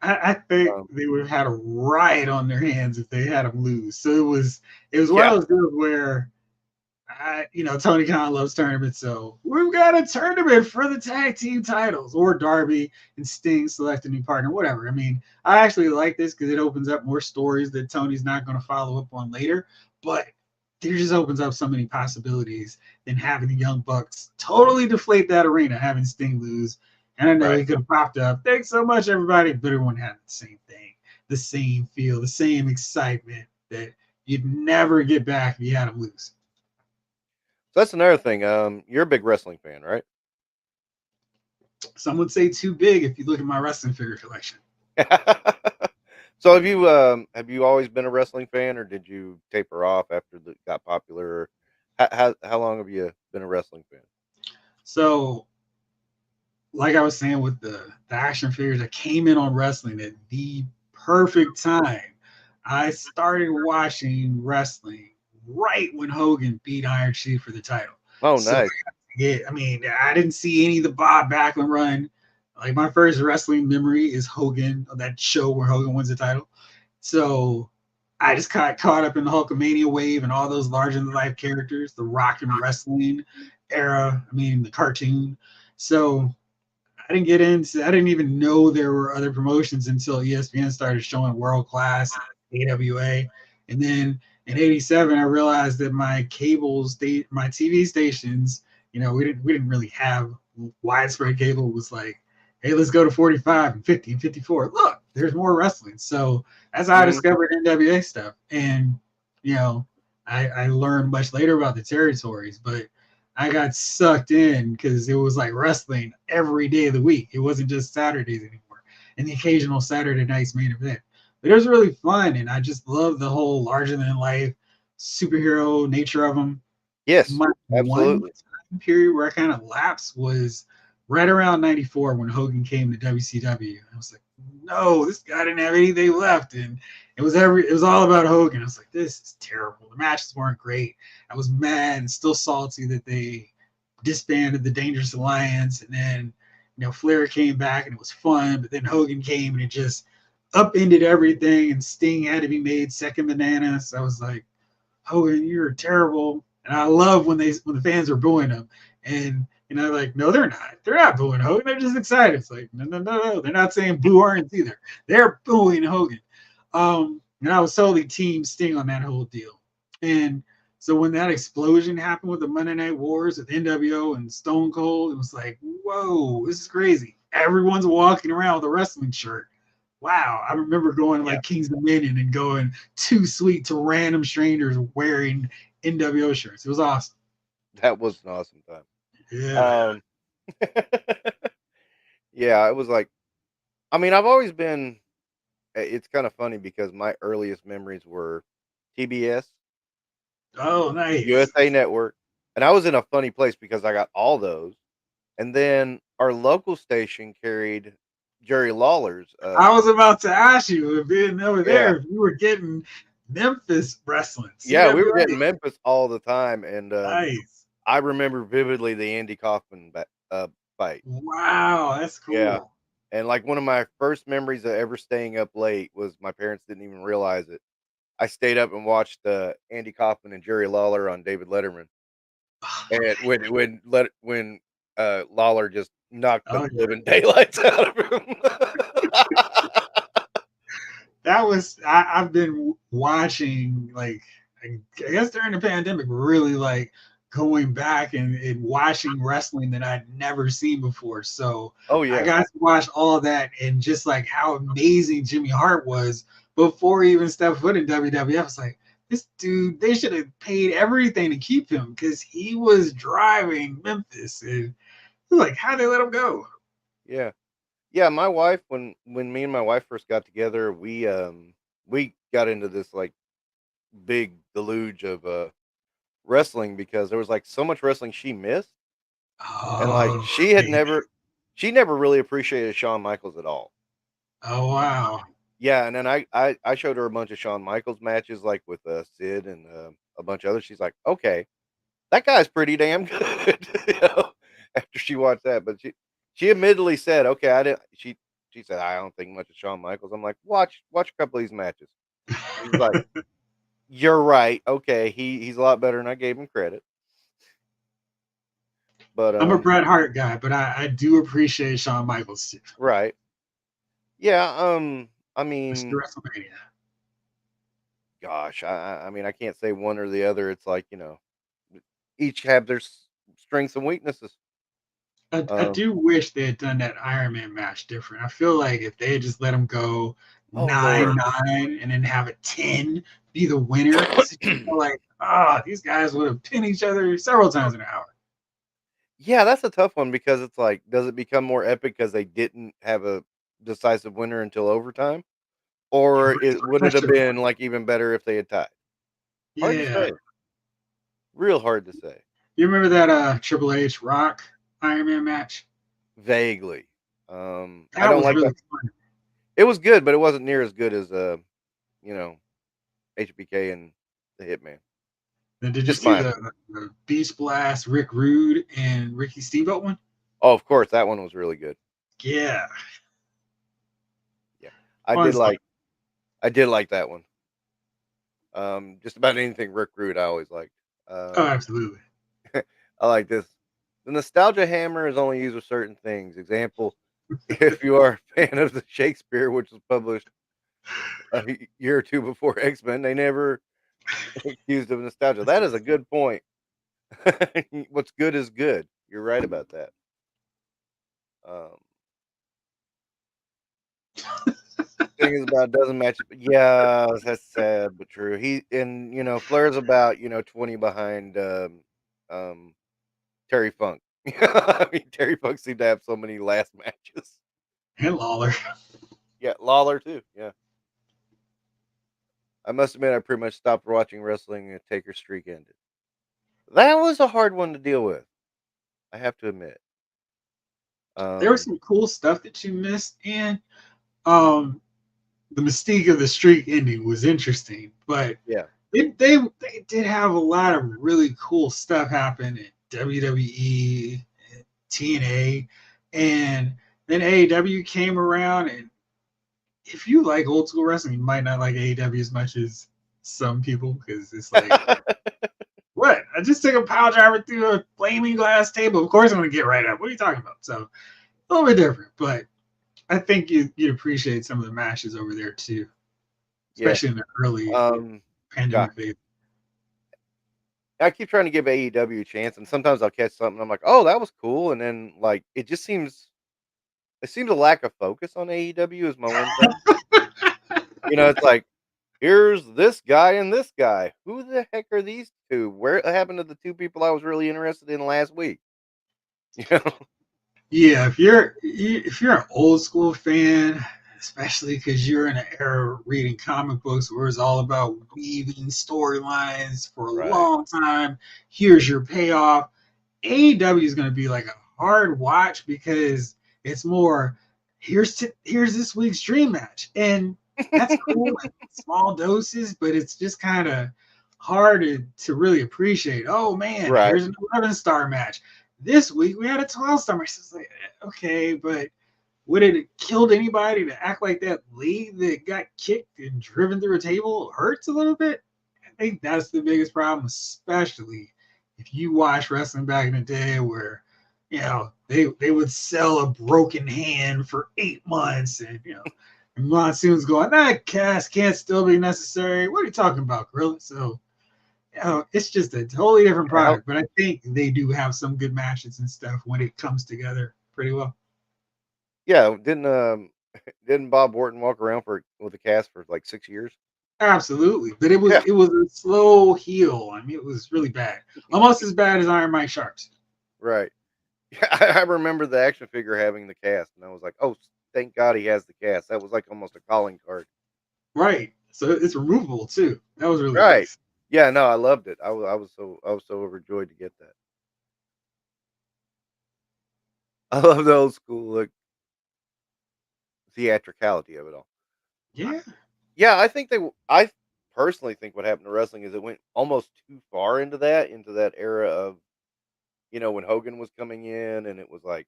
I think Um, they would have had a riot on their hands if they had him lose. So it was one yeah, of those deals where Tony Khan loves tournaments, so we've got a tournament for the tag team titles, or Darby and Sting select a new partner, whatever. I mean, I actually like this because it opens up more stories that Tony's not going to follow up on later, but it just opens up so many possibilities than having the Young Bucks totally deflate that arena, having Sting lose. And I know right. he could have popped up. Thanks so much, everybody. But everyone had the same thing, the same feel, the same excitement that you'd never get back if you had him lose. So that's another thing. You're a big wrestling fan, right? Some would say too big if you look at my wrestling figure collection. So have you always been a wrestling fan, or did you taper off after it got popular? How long have you been a wrestling fan? So, like I was saying with the action figures, I came in on wrestling at the perfect time. I started watching wrestling right when Hogan beat Iron Sheik for the title. Oh, So nice. yeah, I mean, I didn't see any of the Bob Backlund run. Like my first wrestling memory is Hogan, that show where Hogan wins the title. So I just got caught up in the Hulkamania wave and all those larger than life characters, the rock and wrestling era. I mean, the cartoon. So I didn't even know there were other promotions until ESPN started showing World Class and AWA. And then in '87, I realized that my TV stations, we didn't really have widespread cable. It was like, hey, let's go to 45 and 50 and 54. Look, there's more wrestling. So that's how I Mhm. discovered NWA stuff. And you know, I learned much later about the territories, but I got sucked in because it was like wrestling every day of the week. It wasn't just Saturdays anymore, and the occasional Saturday night's main event. But it was really fun, and I just love the whole larger than life superhero nature of them. Yes, My one absolutely. time period where I kind of lapsed was right around '94 when Hogan came to WCW. I was like, no, this guy didn't have anything left, and it was all about Hogan. I was like, this is terrible. The matches weren't great. I was mad and still salty that they disbanded the Dangerous Alliance, and then Flair came back and it was fun, but then Hogan came and it just upended everything, and Sting had to be made second banana. So I was like, Hogan, you're terrible. And I love when the fans are booing him. And like, no, they're not. They're not booing Hogan. They're just excited. It's like, no, no, no, no. They're not saying boo Arns either. They're booing Hogan. And I was totally team Sting on that whole deal. And so when that explosion happened with the Monday Night Wars with NWO and Stone Cold, it was like, whoa, this is crazy. Everyone's walking around with a wrestling shirt. Wow. I remember going to Yeah, like King's Dominion and going too sweet to random strangers wearing NWO shirts. It was awesome. that was an awesome time. Yeah. Um, yeah, it was like, I mean, I've always been. It's kind of funny because my earliest memories were TBS, Oh, nice. USA Network, and I was in a funny place because I got all those, and then our local station carried Jerry Lawler's. I was about to ask you if being over Yeah, there, if you were getting Memphis wrestling, yeah, we were CWA. getting Memphis all the time, and Nice. I remember vividly the Andy Kaufman fight. Wow, that's Yeah, cool. and like one of my first memories of ever staying up late was my parents didn't even realize it. I stayed up and watched Andy Kaufman and Jerry Lawler on David Letterman, and when Lawler just knocked the Oh, yeah. living daylights out of him. I've been watching like I guess during the pandemic, really like going back and watching wrestling that I'd never seen before. So Oh I yeah, got to watch all of that and just like how amazing Jimmy Hart was before he even stepped foot in WWF. I was like, this dude, they should have paid everything to keep him because he was driving Memphis. And I was like, how'd they let him go? yeah, yeah. My wife, when me and my wife first got together, we got into this like big deluge of wrestling because there was like so much wrestling she missed, and like Oh, man. she never really appreciated Shawn Michaels at all. Oh, wow. Yeah, and then I showed her a bunch of Shawn Michaels matches, like, with, Sid and, a bunch of others. She's like, "Okay, that guy's pretty damn good," after she watched that, but she admittedly said, "Okay, I didn't." She She said, "I don't think much of Shawn Michaels." I'm like, "Watch a couple of these matches." She's like, "You're right. Okay, he's a lot better than I gave him credit." But I'm a Bret Hart guy, but I do appreciate Shawn Michaels too. right, yeah. I Mr. mean, WrestleMania. gosh, I mean, I can't say one or the other. It's like each have their strengths and weaknesses. I Um, do wish they had done that Iron Man match different. I feel like if they had just let him go oh Lord, 9-9 and then have a 10 be the winner, because you feel like, these guys would have pinned each other several times an hour. yeah, that's a tough one because it's like, does it become more epic because they didn't have a decisive winner until overtime, or would it have Pressure. been like even better if they had tied? Hard to Yeah. say. Real hard to say. You remember that Triple H Rock Iron Man match? Vaguely. I That don't was like really that. fun. It was good, but it wasn't near as good as you know, HBK and the Hitman. Then did you Just see my the Beast Blast Rick Rude and Ricky Steamboat one? Oh, of course, that one was really good. Yeah. Yeah. I Fun did stuff. like I did like that one. Just about anything Rick Rude I always liked. Oh, Um, absolutely. I like this. The nostalgia hammer is only used with certain things. Example, if you are a fan of the Shakespeare, which was published a year or two before X-Men, they never accused of nostalgia. That is a good point. What's good is good. You're right about that. Um, thing is about doesn't match. Yeah, that's sad but true. Flair's about 20 behind um Terry Funk. I mean, Terry Funk seemed to have so many last matches. And Lawler. Yeah, Lawler too. Yeah, I must admit, I pretty much stopped watching wrestling and Taker's streak ended. That was a hard one to deal with. I have to admit. There was Um, some cool stuff that you missed, and um, the mystique of the streak ending was interesting, but yeah, they did have a lot of really cool stuff happen in WWE, and TNA, and then AEW came around. And if you like old school wrestling, you might not like AEW as much as some people, because it's like, what? I just took a pile driver through a flaming glass table. Of course I'm gonna get right up. What are you talking about? So a little bit different, but I think you'd appreciate some of the matches over there too, yeah. especially in the early Um, gosh, pandemic phase. I keep trying to give AEW a chance, and sometimes I'll catch something. I'm like, oh, that was cool, and then like it seems a lack of focus on AEW is my one thing. It's like, here's this guy and this guy. Who the heck are these two? Where happened to the two people I was really interested in last week? You know? Yeah, if you're an old school fan, especially because you're in an era reading comic books where it's all about weaving storylines for a Right. long time, here's your payoff. AEW is going to be like a hard watch because it's more here's this week's dream match, and that's cool in small doses, but it's just kind of hard to really appreciate. Oh man, Right. here's an 11-star match. This week we had a 12-star match. It's like, okay, but would it have killed anybody to act like that leg that got kicked and driven through a table hurts a little bit? I think that's the biggest problem, especially if you watch wrestling back in the day where, they would sell a broken hand for 8 months, and and Monsoon's going, that cast can't still be necessary. What are you talking about, Gorilla? So, it's just a totally different Yeah, product, but I think they do have some good matches and stuff when it comes together pretty well. yeah, didn't Bob Orton walk around with a cast for like 6 years? Absolutely, but it was Yeah, it was a slow heal. I mean, it was really bad, almost as bad as Iron Mike Sharps. right. Yeah, I remember the action figure having the cast, and I was like, oh, thank God he has the cast. That was like almost a calling card. Right, so it's removable too. That was really Right. nice. Yeah, no, I loved it. I was so overjoyed to get that. I love the old school like theatricality of it all. I, Yeah, yeah, I personally think what happened to wrestling is it went almost too far into that era of when Hogan was coming in and it was like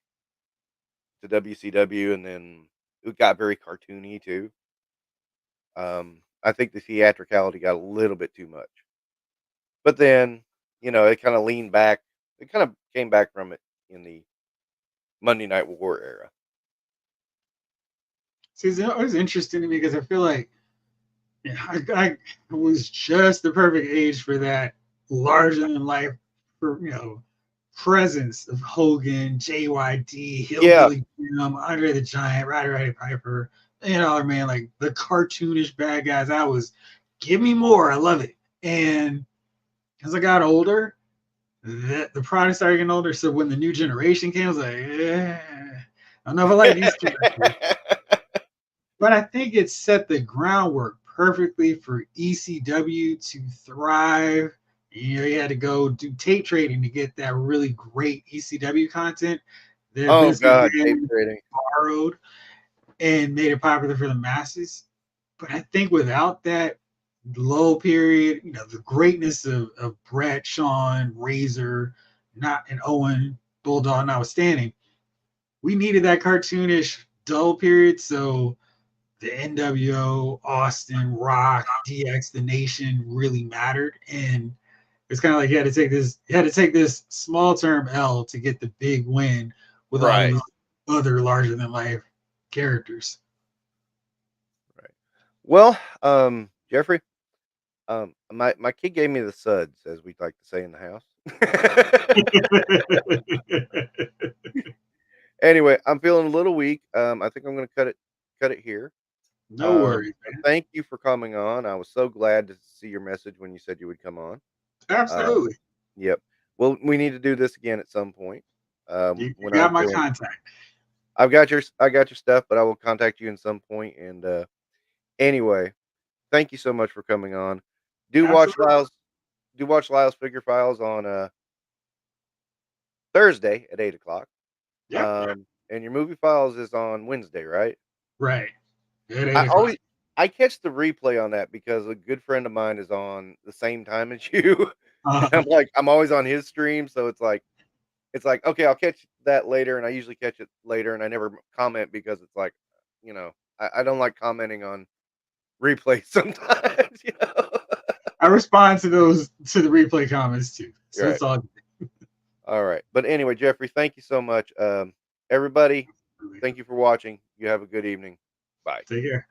to WCW and then it got very cartoony too. I think the theatricality got a little bit too much. But then, it kind of leaned back. It kind of came back from it in the Monday Night War era. See, it's always interesting to me because I feel like I was just the perfect age for that larger than life, for presence of Hogan, JYD, Yeah. Hillbilly Jim, Andre the Giant, Roddy Piper, $1 Man, like the cartoonish bad guys. Give me more. I love it. And as I got older, the product started getting older. So when the new generation came, I was like, I don't know if I like these characters. But I think it set the groundwork perfectly for ECW to thrive. You had to go do tape trading to get that really great ECW content that Oh Vince God, tape McMahon trading. borrowed and made it popular for the masses. But I think without that low period, the greatness of Brett, Shawn, Razor, and Owen, Bulldog notwithstanding, we needed that cartoonish dull period. So the NWO, Austin, Rock, DX, the Nation really mattered. And it's kind of like you had to take this small term L to get the big win with all Right. these other larger than life characters. Right. Well, Jeffrey, my kid gave me the suds, as we like to say in the house. Anyway, I'm feeling a little weak. I think I'm going to cut it here. No worries, man. Thank you for coming on. I was so glad to see your message when you said you would come on. Absolutely. Yep. Well, we need to do this again at some point. You When got I'm my feeling, contact. I got your stuff, but I will contact you in some point. And anyway, thank you so much for coming on. Do watch Absolutely. Lyle's do watch Lyle's Figure Files on Thursday at 8 o'clock. Yep. And your movie files is on Wednesday, right? Right. At I 8 o'clock. always I catch the replay on that because a good friend of mine is on the same time as you. And Uh, I'm always on his stream, so it's like, okay, I'll catch that later, and I usually catch it later, and I never comment because it's like, I don't like commenting on replays sometimes. I respond to the replay comments too. So Right. it's all All right. But anyway, Jeffrey, thank you so much. Everybody, thank you for watching. You have a good evening. Bye. take care.